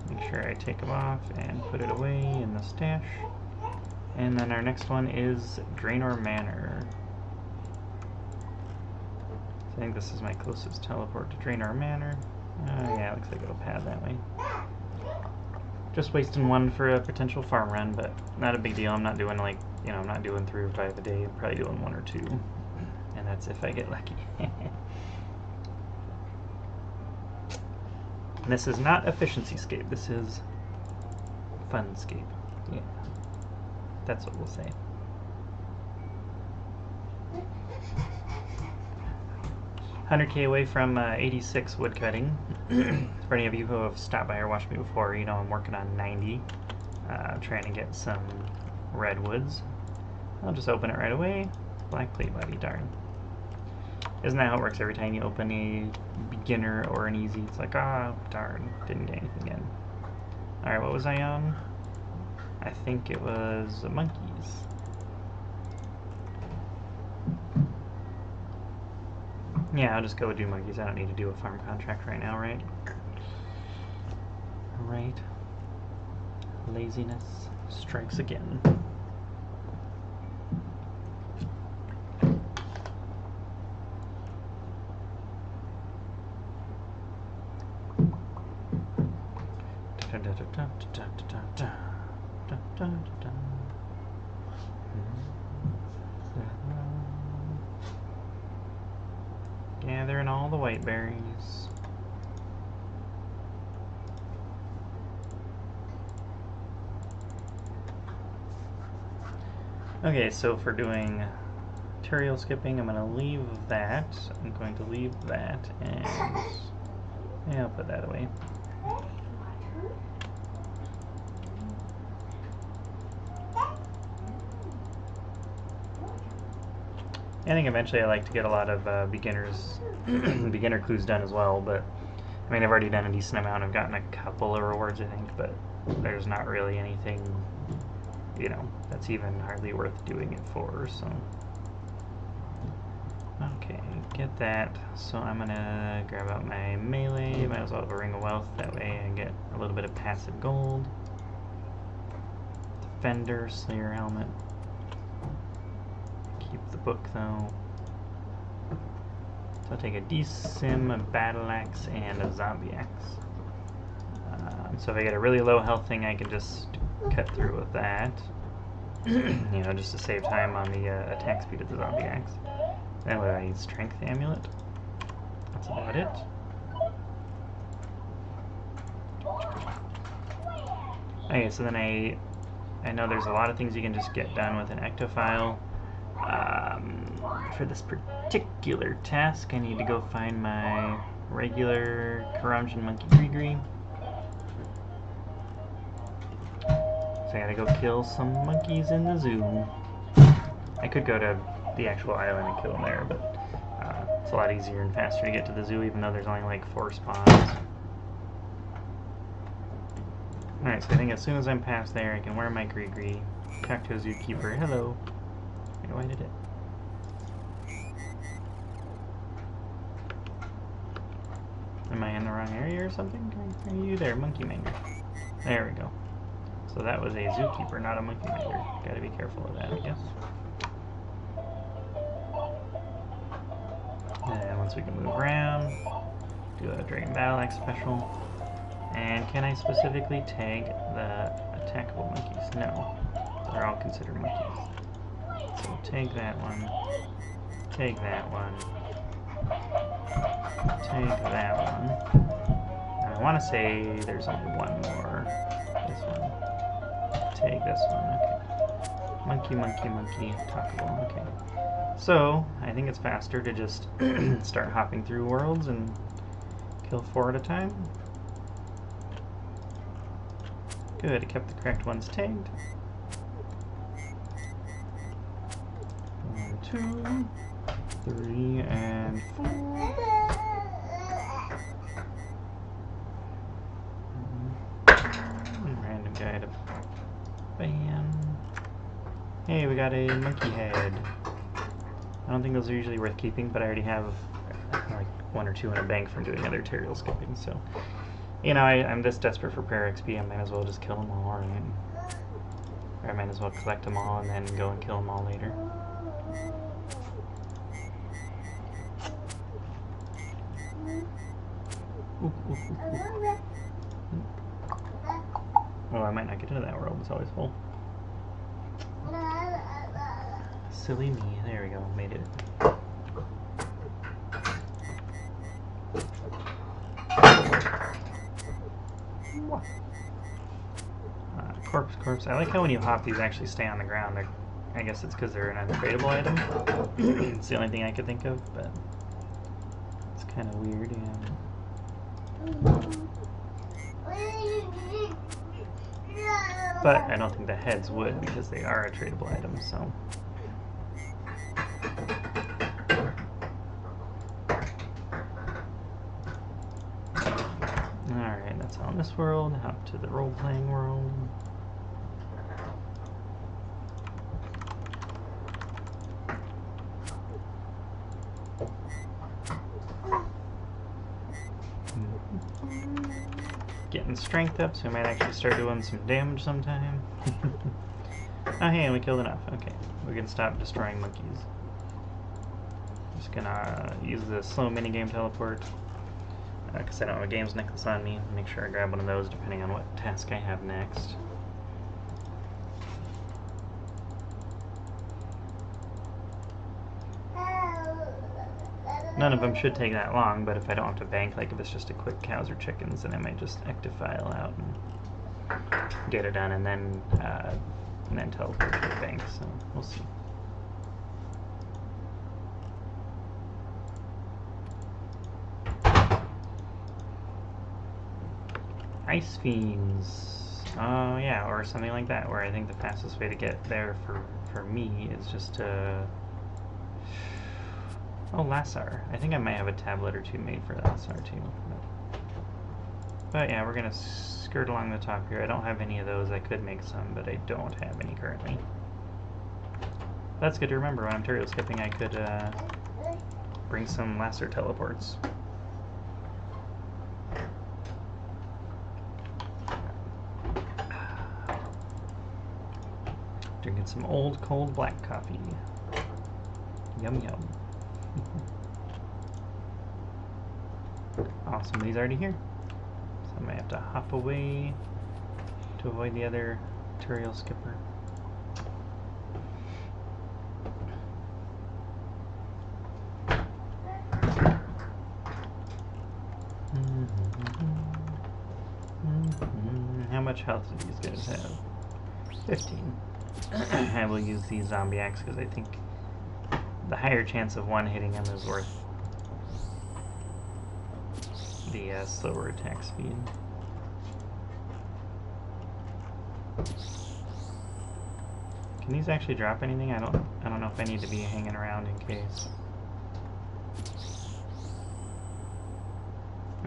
Make sure I take them off and put it away in the stash. And then our next one is Draenor Manor. I think this is my closest teleport to Draenor Manor. Yeah, looks like it'll pad that way. Just wasting one for a potential farm run, but not a big deal. I'm not doing like, you know, I'm not doing 3 or 5 a day. I'm probably doing 1 or 2. And that's if I get lucky. This is not efficiency-scape, this is fun-scape. Yeah, that's what we'll say. $100K away from 86 woodcutting. For any of you who have stopped by or watched me before, you know I'm working on 90, trying to get some redwoods. I'll just open it right away. Black plate body, darn. Isn't that how it works every time you open a beginner or an easy? It's like, ah, darn, didn't get anything in. Alright, what was I on? I think it was monkeys. Yeah, I'll just go do monkeys. I don't need to do a farm contract right now, right? Right. Laziness strikes again. Gathering all the white berries. Okay, so for doing material skipping, I'm going to leave that. I'm going to leave that, and yeah, I'll put that away. I think eventually I like to get a lot of beginner clues done as well, but I mean I've already done a decent amount. I've gotten a couple of rewards I think, but there's not really anything, you know, that's even hardly worth doing it for, so. Okay, get that. So I'm gonna grab out my melee, might as well have a ring of wealth, that way I get a little bit of passive gold. Defender, Slayer helmet. Keep the book though. So I'll take a D-Sim, a battle axe, and a zombie axe. So if I get a really low health thing, I can just cut through with that. You know, just to save time on the attack speed of the zombie axe. That way I need strength amulet. That's about it. Okay, so then I know there's a lot of things you can just get done with an ectophile. For this particular task, I need to go find my regular Karamjan monkey Gree. So I gotta go kill some monkeys in the zoo. I could go to the actual island and kill them there, but it's a lot easier and faster to get to the zoo, even though there's only like 4 spawns. Alright, so I think as soon as I'm past there, I can wear my Gree. Talk to a zookeeper. Hello. Wait, why did it? Am I in the wrong area or something? Are you there, monkey manger? There we go. So that was a zookeeper, not a monkey manger. Gotta be careful of that, I guess. And once we can move around, do a Dragon Battle Axe special. And can I specifically tag the attackable monkeys? No. They're all considered monkeys. So take that one. Take that one. Take that one. And I want to say there's only one more. This one. take this one. Okay. Monkey, monkey, monkey, talkable. Okay. So, I think it's faster to just start hopping through worlds and kill 4 at a time. Good, I kept the correct ones tagged. 1, 2, 3, and 4. Random guy to ban. Hey, we got a monkey head. I don't think those are usually worth keeping, but I already have like 1 or 2 in a bank from doing other tutorial skipping, so... You know, I'm this desperate for prayer XP, I might as well just kill them all, right? Or I might as well collect them all and then go and kill them all later. Oh, I might not get into that world, it's always full. Silly me. There we go, made it. Corpse. I like how when you hop, these actually stay on the ground. I guess it's because they're an untradeable item. It's the only thing I could think of, but it's kind of weird, yeah. But I don't think the heads would because they are a tradable item, so. Alright, that's all in this world. Hop to the role-playing world. Getting strength up, so we might actually start doing some damage sometime. Oh hey, we killed enough. Okay, we can stop destroying monkeys. Just gonna use the slow minigame teleport, because I don't have a games necklace on me. Make sure I grab one of those depending on what task I have next. None of them should take that long, but if I don't have to bank, like if it's just a quick cows or chickens, then I might just ectofile out and get it done, and then teleport to the bank, so we'll see. Ice Fiends. Oh yeah, or something like that, where I think the fastest way to get there for me is just to... Oh, Lassar. I think I might have a tablet or two made for Lassar too. But yeah, we're gonna skirt along the top here. I don't have any of those. I could make some, but I don't have any currently. That's good to remember. When I'm tutorial skipping, I could bring some Lassar teleports. Drinking some old, cold black coffee. Yum, yum. Oh, somebody's already here. So I might have to hop away to avoid the other tutorial skipper. How much health do these guys have? 15. I will use the zombie axe because I think the higher chance of one hitting him is worth the slower attack speed. Can these actually drop anything? I don't know if I need to be hanging around in case.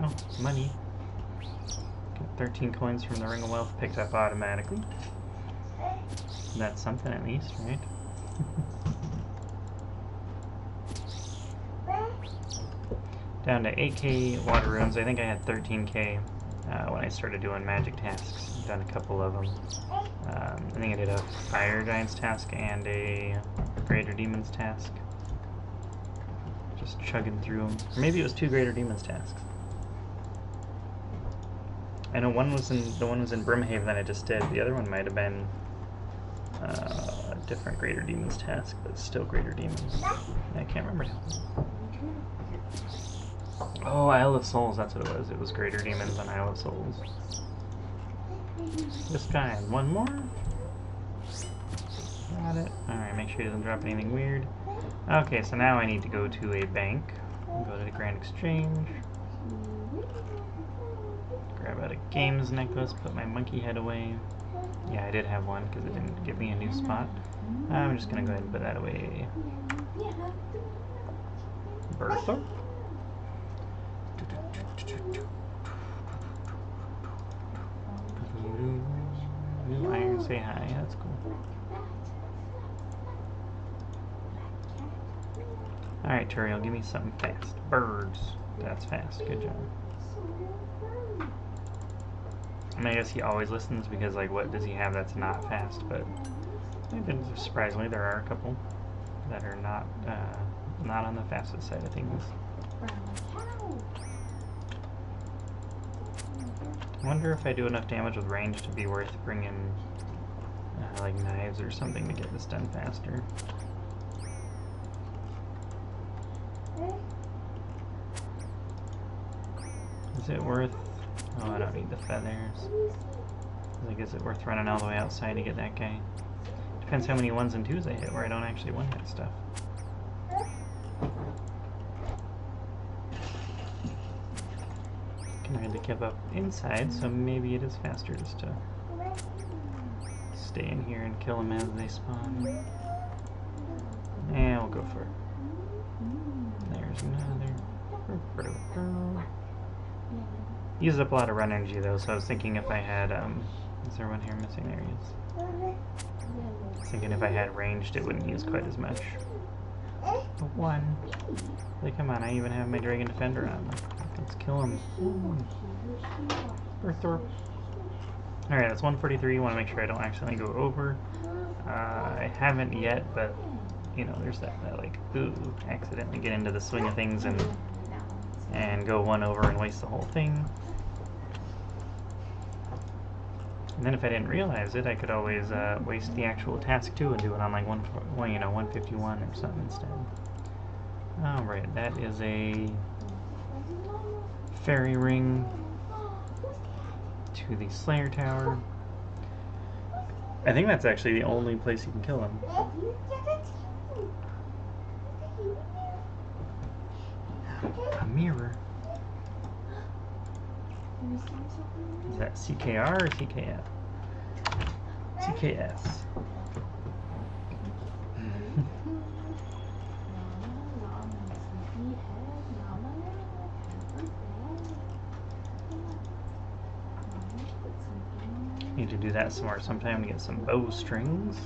Oh, money. Got 13 coins from the Ring of Wealth picked up automatically. That's something at least, right? Down to 8k water runes. I think I had 13k when I started doing magic tasks. I've done a couple of them. I think I did a Fire Giants task and a Greater Demons task. Just chugging through them. Or maybe it was 2 Greater Demons tasks. I know one was in Brimhaven that I just did. The other one might have been a different Greater Demons task, but still Greater Demons. I can't remember now. Oh, Isle of Souls, that's what it was. It was Greater Demons on Isle of Souls. This guy, and one more? Got it. Alright, make sure he doesn't drop anything weird. Okay, so now I need to go to a bank. Go to the Grand Exchange. Grab out a games necklace, put my monkey head away. Yeah, I did have one because it didn't give me a new spot. I'm just gonna go ahead and put that away. Bertha? New iron, say hi. That's cool. Alright, Turiel, give me something fast. Birds. That's fast. Good job. I mean, I guess he always listens because, like, what does he have that's not fast? But surprisingly, there are a couple that are not on the fastest side of things. I wonder if I do enough damage with range to be worth bringing, like, knives or something to get this done faster. Is it worth... Oh, I don't need the feathers. Like, is it worth running all the way outside to get that guy? Depends how many 1s and 2s I hit, where I don't actually one-hit stuff. Can hardly keep up inside, so maybe it is faster just to stay in here and kill them as they spawn. And we'll go for it. There's another. Uses up a lot of run energy though, so I was thinking if I had, is there one here missing? There he is. I was thinking if I had ranged, it wouldn't use quite as much. But one. Like, come on, I even have my Dragon Defender on. Let's kill him. Alright, that's 143. Want to make sure I don't accidentally go over. I haven't yet, but, you know, there's that like, ooh, accidentally get into the swing of things and go one over and waste the whole thing. And then if I didn't realize it, I could always waste the actual task too and do it on like 151 or something instead. Alright, that is a fairy ring to the Slayer Tower. I think that's actually the only place you can kill him. A mirror. Is that CKR or CKF? CKS. Need to do that some more sometime to get some bowstrings.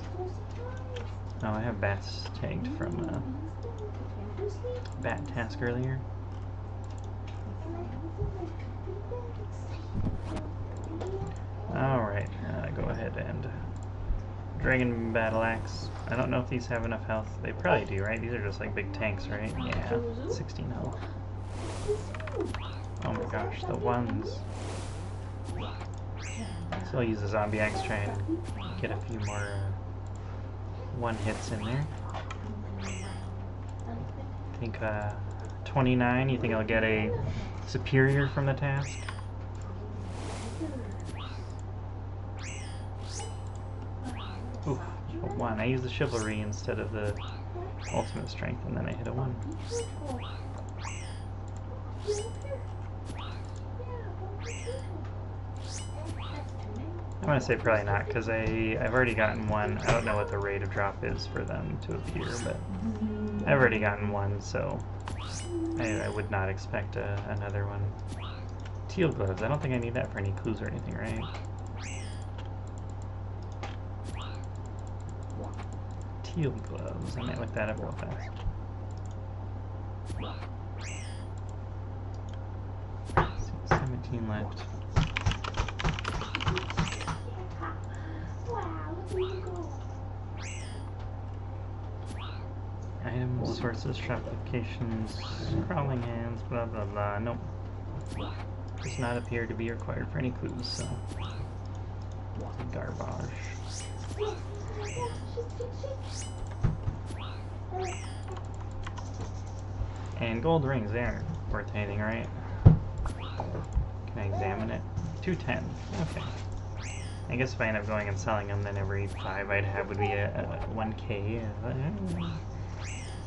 Oh, I have bats tagged from bat task earlier. Alright, go ahead and Dragon Battle Axe. I don't know if these have enough health. They probably do, right? These are just like big tanks, right? Yeah, 16 health. Oh my gosh, the 1s. So I'll use the Zombie Axe, try and get a few more 1-hits in there. I think 29, you think I'll get a superior from the task? Oof, a 1. I used the chivalry instead of the ultimate strength, and then I hit a 1. I'm going to say probably not, because I've already gotten 1. I don't know what the rate of drop is for them to appear, but I've already gotten 1, so I would not expect another one. Teal gloves. I don't think I need that for any clues or anything, right? Teal gloves. I might look that up real fast. 17 left. Items, sources, shop locations, crawling hands, blah blah blah. Nope. Does not appear to be required for any clues, so. Garbage. And gold rings, they aren't worth anything, right? Can I examine it? 210. Okay. I guess if I end up going and selling them, then every 5 I'd have would be a 1K.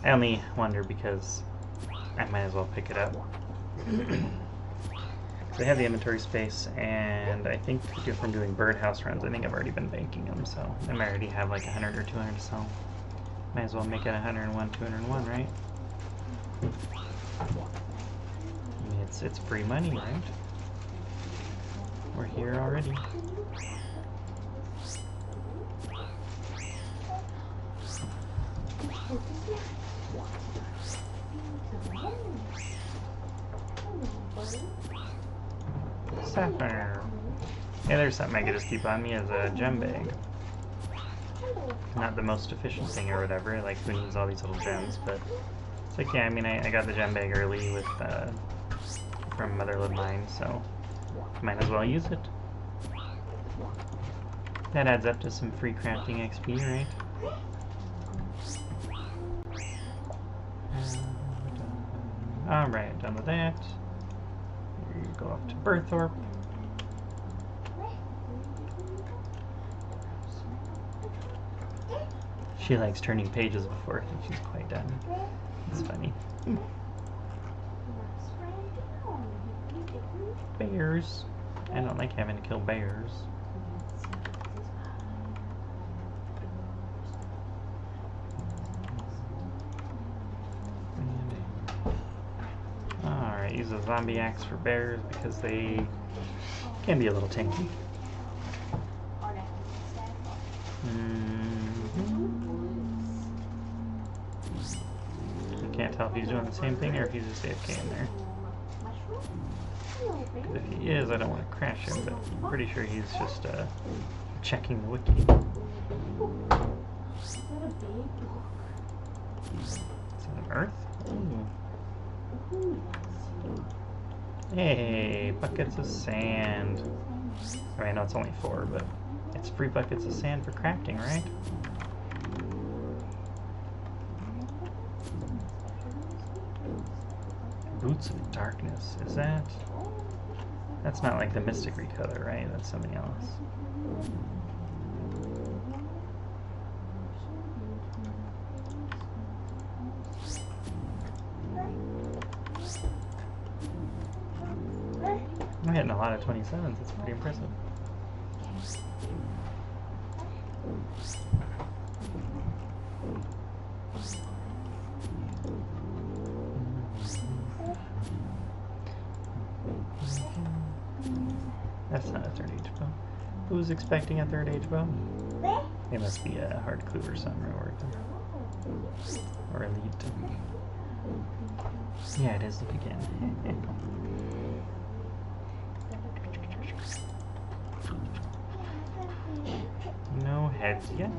I only wonder because I might as well pick it up. So I have the inventory space, and I think from doing birdhouse runs, I think I've already been banking them, so I might already have like 100 or 200 to sell. Might as well make it 101, 201, right? I mean, it's free money, right? We're here already. Sapphire. Yeah, there's something I could just keep on me as a gem bag. Not the most efficient thing or whatever, like who needs all these little gems, but it's like, yeah, I mean, I got the gem bag early with from Motherlode Mine, so might as well use it. That adds up to some free crafting XP, right? Alright, done with that. Here you go off to Berthorpe. She likes turning pages before she's quite done. It's funny. Bears. I don't like having to kill bears. Alright, use a zombie axe for bears because they can be a little tanky. I can't tell if he's doing the same thing or if he's just AFK in there. If he is, I don't want to crash him, but I'm pretty sure he's just checking the wiki. Is that an earth? Ooh. Hey, buckets of sand. I mean, I know it's only 4, but it's free buckets of sand for crafting, right? Boots of Darkness, is that? That's not like the Mystic Recolor, right? That's something else. I'm hitting a lot of 27s, that's pretty impressive. That's not a 3rd age bow. Who's expecting a 3rd age bow? It must be a hard clue or something, or elite. Yeah, it is. Look again. No heads yet.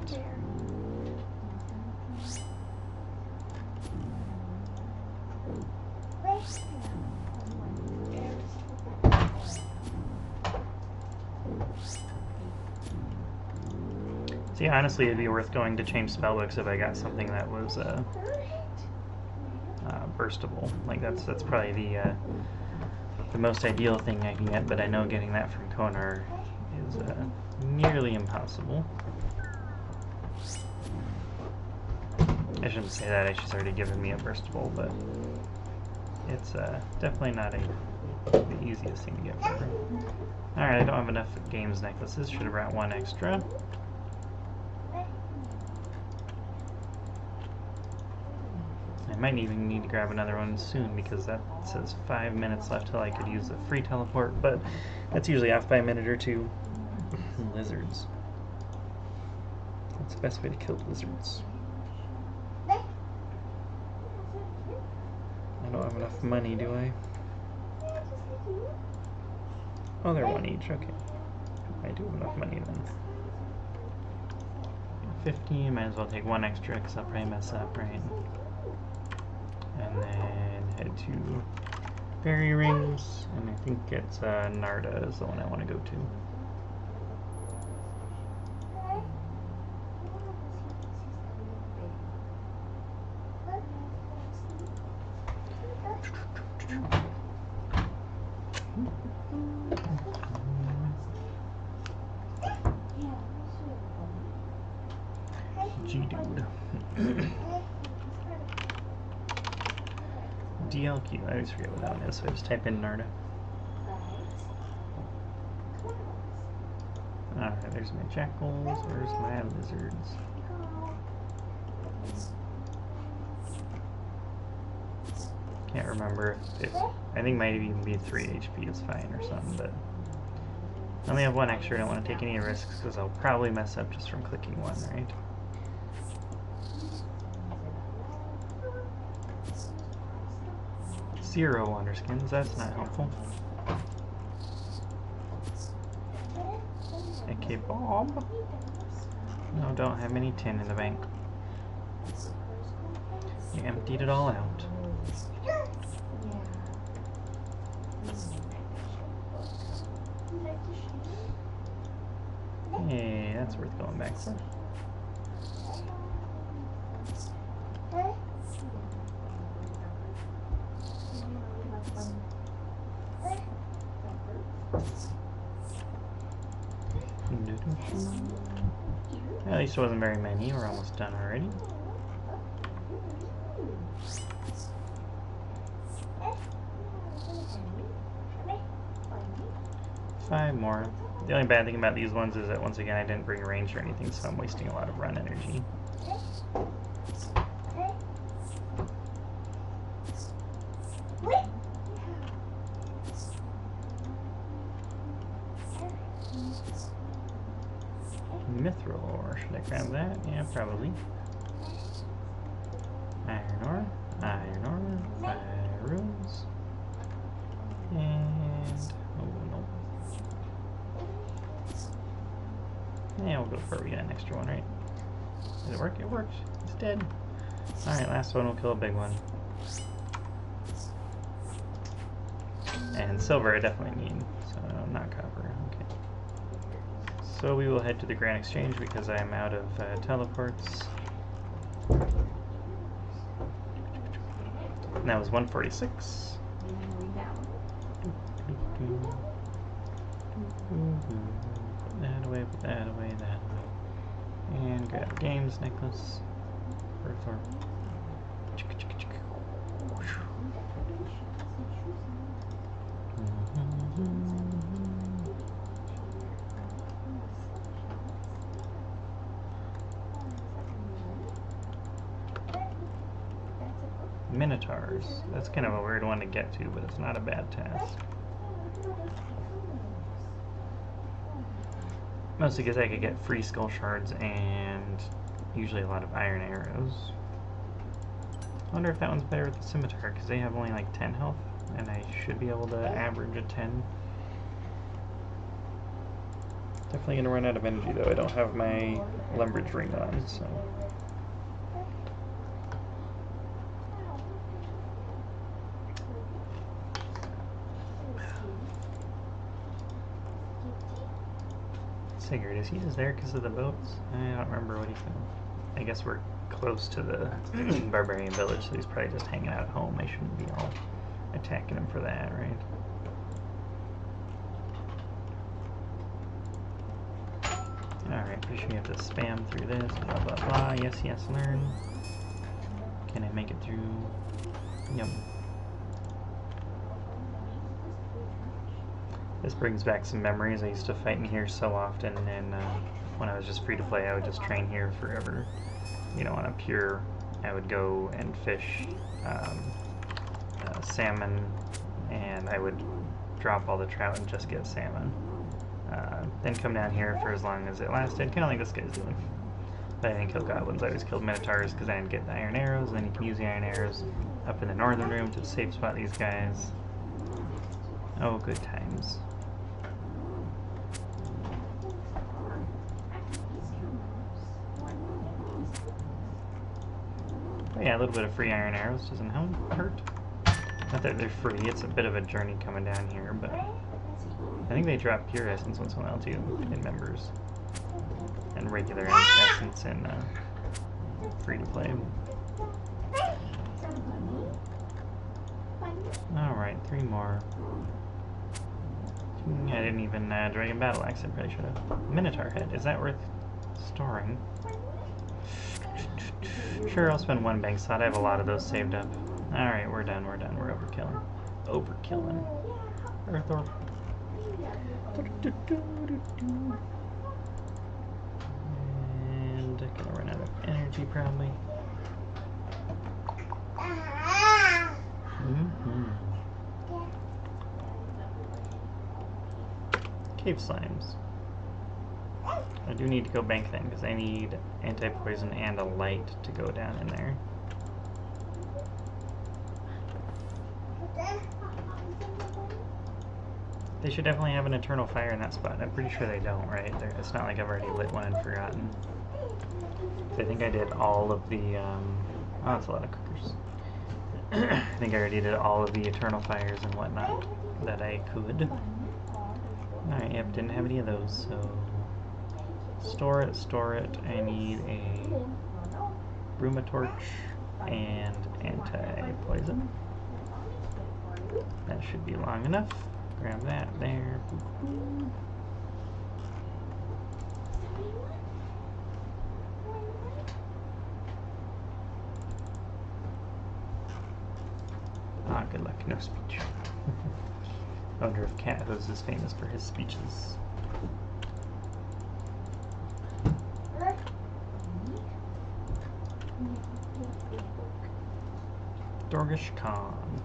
See, honestly, it'd be worth going to change spellbooks if I got something that was burstable. Like that's probably the most ideal thing I can get, but I know getting that from Konar is nearly impossible. I shouldn't say that, she's already given me a burstable, but it's definitely not the easiest thing to get for her. Alright, I don't have enough games necklaces, should have brought 1 extra. I might even need to grab another one soon because that says 5 minutes left till I could use a free teleport, but that's usually off by a minute or 2. Lizards. That's the best way to kill lizards. I don't have enough money, do I? Oh, they're 1 each, okay. I do have enough money then. 15, might as well take 1 extra because I'll probably mess up, right? And then head to Fairy Rings, and I think it's Narda is the one I want to go to. load. DLQ, I always forget what that one is, so I just type in Narda. Alright, there's my jackals, where's my lizards? Can't remember if I think might even be 3 HP is fine or something, but I only have 1 extra, I don't want to take any risks because I'll probably mess up just from clicking 1, right? Zero water skins, that's not helpful. Okay, Bob. No, don't have any tin in the bank. You emptied it all out. Hey, that's worth going back for. At least it wasn't very many. We're almost done already. Five more. The only bad thing about these ones is that once again I didn't bring range or anything, so I'm wasting a lot of run energy. Mithril ore. Should I grab that? Yeah, probably. Iron ore. Iron ore. 5 runes. And... oh, no. Yeah, we'll go for it. We got an extra one, right? Did it work? It worked. It's dead. Alright, last one will kill a big one. And silver I definitely need, so not copper. Okay. So we will head to the Grand Exchange because I am out of teleports. And that was 146. Put that away, put that away, that away. And grab the games necklace. Earthorp. Minotaurs. That's kind of a weird one to get to, but it's not a bad task. Mostly because I could get free skull shards and usually a lot of iron arrows. I wonder if that one's better with the scimitar, because they have only like 10 health, and I should be able to average a 10. Definitely going to run out of energy though. I don't have my lumberage ring on, so... Sigurd, is he just there because of the boats? I don't remember what he said. I guess we're close to the barbarian village, so he's probably just hanging out at home. I shouldn't be all attacking him for that, right? Alright, pretty sure you have to spam through this, blah blah blah, yes, yes, learn. Can I make it through? Yep. This brings back some memories. I used to fight in here so often, and when I was just free to play, I would just train here forever. You know, on a pure, I would go and fish salmon, and I would drop all the trout and just get salmon. Then come down here for as long as it lasted, kind of like this guy's doing. But I didn't kill goblins, I always killed minotaurs because I didn't get the iron arrows, and then you can use the iron arrows up in the northern room to safe spot these guys. Oh, good times. But yeah, a little bit of free iron arrows doesn't hurt. Not that they're free, it's a bit of a journey coming down here, but I think they drop pure essence once in a while too in members. And regular essence in free to play. Alright, 3 more. I didn't even Dragon Battle Axe, I probably should have. Minotaur head, is that worth storing? Sure, I'll spend one bank slot. I have a lot of those saved up. Alright, we're done. We're overkilling. Overkilling. Earthorp. And I'm gonna run out of energy probably. Cave slimes. I do need to go bank then because I need anti-poison and a light to go down in there. They should definitely have an eternal fire in that spot. I'm pretty sure they don't, right? It's not like I've already lit one and forgotten. I think I did all of the, oh, that's a lot of cookers. I think I already did all of the eternal fires and whatnot that I could. Alright, yep, didn't have any of those, so... Store it. I need a Bruma torch and anti-poison. That should be long enough. Grab that there. Boop, boop. Ah, good luck. No speech. I wonder if Cat Hose is famous for his speeches. Dorgish Khan.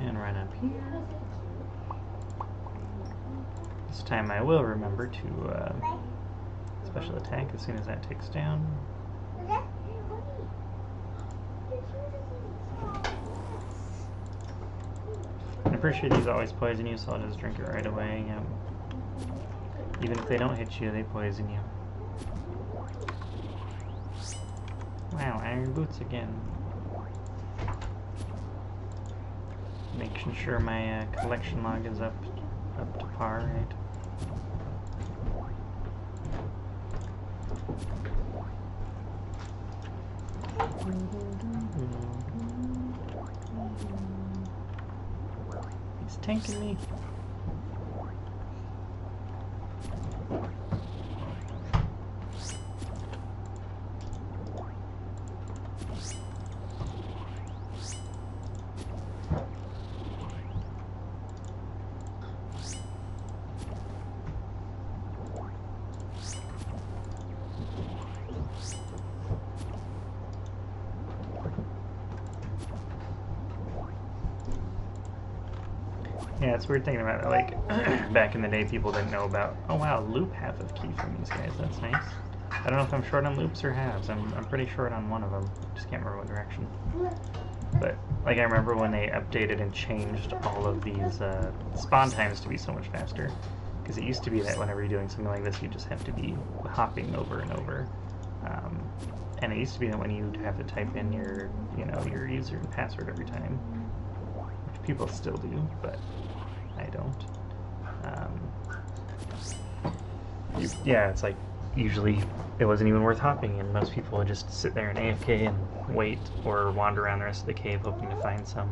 And run up here. This time I will remember to special attack as soon as that ticks down. I'm pretty sure these always poison you, so I'll just drink it right away. Yep. Even if they don't hit you, they poison you. Wow, iron boots again. Making sure my collection log is up to par, right? He's tanking me. Yeah, it's weird thinking about it. Like, back in the day, people didn't know about, oh wow, loop half of key from these guys. That's nice. I don't know if I'm short on loops or halves. I'm pretty short on one of them. Just can't remember what direction. But, like, I remember when they updated and changed all of these spawn times to be so much faster. Because it used to be that whenever you're doing something like this, you just have to be hopping over and over. And it used to be that when you'd have to type in your, your user and password every time. Which people still do, but I don't. Yeah, it's like, usually it wasn't even worth hopping, and most people would just sit there and AFK and wait, or wander around the rest of the cave hoping to find some.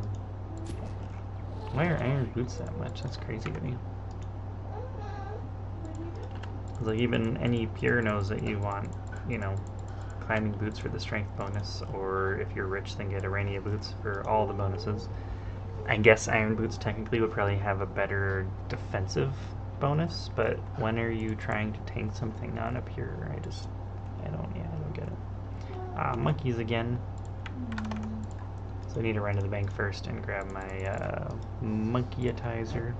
Why are iron boots that much? That's crazy to me. Like, even any peer knows that you want, climbing boots for the strength bonus, or if you're rich, then get Arania boots for all the bonuses. I guess iron boots technically would probably have a better defensive bonus, but when are you trying to tank something on a pure? I don't get it. Monkeys again. So I need to run to the bank first and grab my monkeyatizer.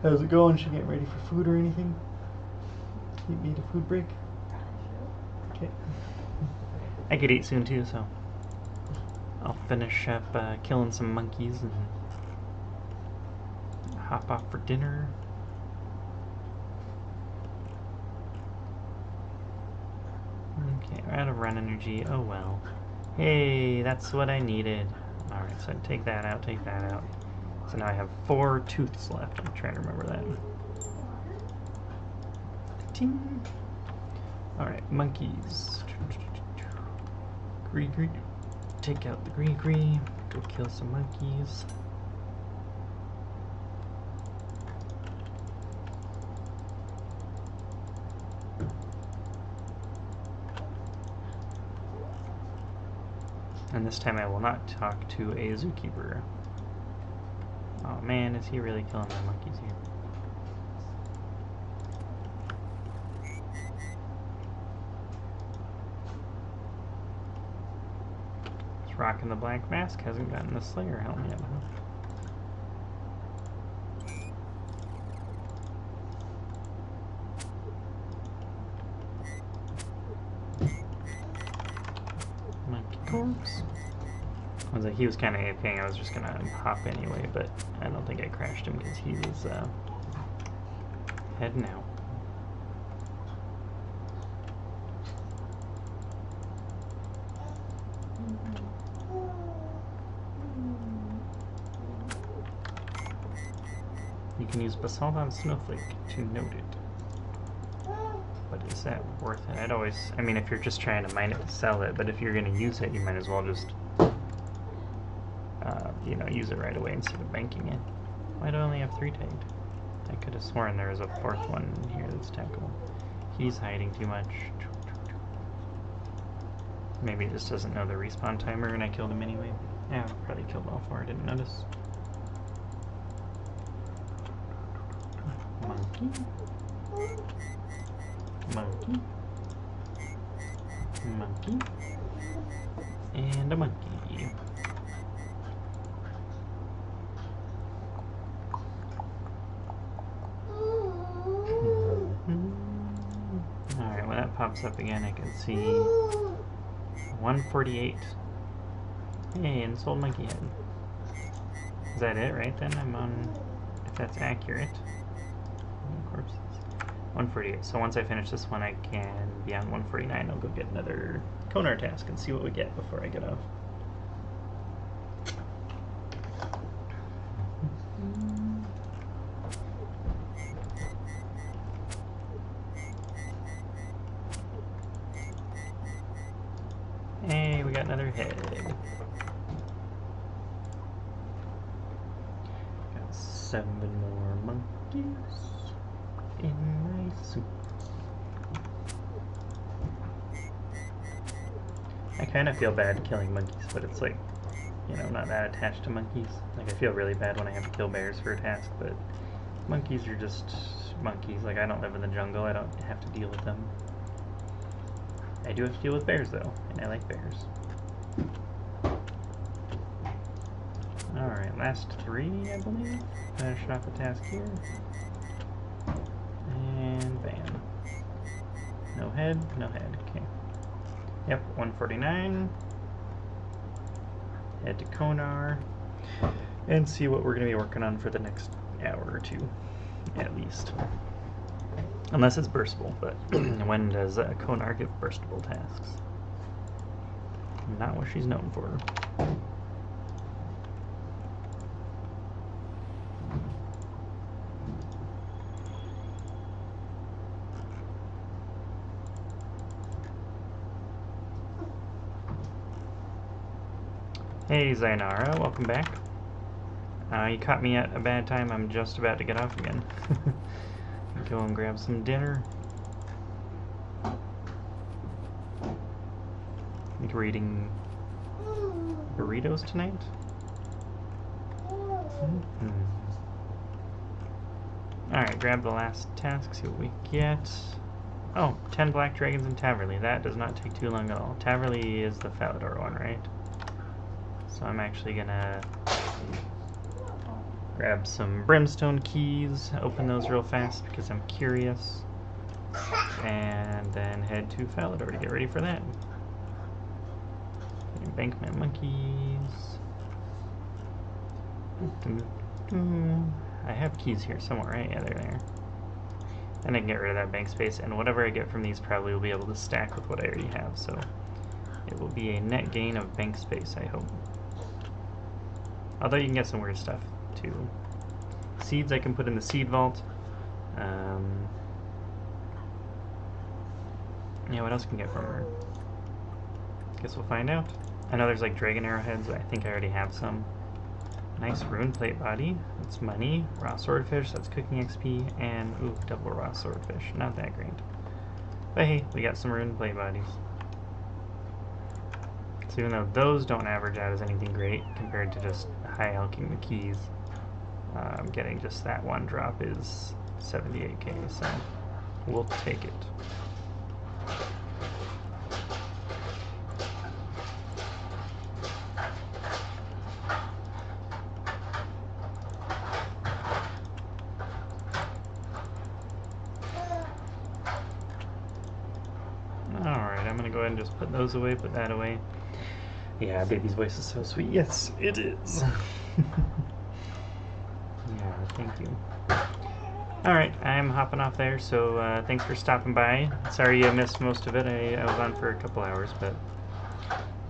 How's it going? Should get ready for food or anything? You need a food break? Okay. I could eat soon too, so I'll finish up killing some monkeys and hop off for dinner. Okay, we're out of run energy. Oh well. Hey, that's what I needed. Alright, so take that out, take that out. So now I have 4 tooths left. I'm trying to remember that. Ting. Alright, monkeys. Gree. Take out the gree. Go kill some monkeys. And this time I will not talk to a zookeeper. Oh man, is he really killing my monkeys here? This rocking the black mask hasn't gotten the Slayer helm yet, huh? Monkey corpse. I was like, he was kind of AFKing. I was just gonna hop anyway, but I don't think I crashed him because he was heading out. You can use basalt on snowflake to note it. But is that worth it? I'd always, I mean, if you're just trying to mine it to sell it, but if you're going to use it, you might as well just, you know, use it right away instead of banking it. Why do I only have 3 tagged? I could have sworn there was a 4th one here that's taggable. He's hiding too much. Maybe he just doesn't know the respawn timer and I killed him anyway. Yeah, I probably killed all 4, I didn't notice. Monkey. Monkey. Monkey. And a monkey. Alright, when that pops up again, I can see 148. Hey, and sold monkey head. Is that it right then? I'm on, if that's accurate. Corpses. 148. So once I finish this one, I can be on 149. I'll go get another konar task and see what we get before I get off. Hey, we got another head. Got 7 more monkeys in my soup. I kind of feel bad killing monkeys, but it's like, you know, I'm not that attached to monkeys. Like, I feel really bad when I have to kill bears for a task, but monkeys are just monkeys. Like, I don't live in the jungle, I don't have to deal with them. I do have to deal with bears, though, and I like bears. Alright, last 3, I believe. Finish off the task here. And bam. No head, no head. Okay. Yep, 149. Head to Konar. And see what we're going to be working on for the next hour or 2, at least. Unless it's burstable, but when does Konar give burstable tasks? Not what she's known for. Hey Zainara, welcome back. You caught me at a bad time. I'm just about to get off again. Go and grab some dinner. I think we're eating burritos tonight. Alright, grab the last task, see what we get. Oh, 10 black dragons in Taverley. That does not take too long at all. Taverley is the Falador one, right? So I'm actually gonna grab some brimstone keys, open those real fast because I'm curious, and then head to Falador to get ready for that. Embankment monkeys. I have keys here somewhere, right? Yeah, they're there. And I can get rid of that bank space, and whatever I get from these probably will be able to stack with what I already have, so it will be a net gain of bank space, I hope. Although you can get some weird stuff too. Seeds I can put in the seed vault. Yeah, what else can I get from her? Guess we'll find out. I know there's like dragon arrowheads. I think I already have some. Nice rune plate body. That's money. Raw swordfish. That's cooking XP. And ooh, double raw swordfish. Not that great. But hey, we got some rune blade bodies. So even though those don't average out as anything great compared to just high alching the keys, getting just that one drop is 78k, so we'll take it. Alright, I'm gonna go ahead and just put those away, put that away. Yeah, baby's voice is so sweet. Yes, it is. Yeah, thank you. Alright, I'm hopping off there, so thanks for stopping by. Sorry you missed most of it. I was on for a couple hours, but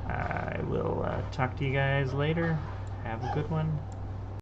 I will talk to you guys later. Have a good one.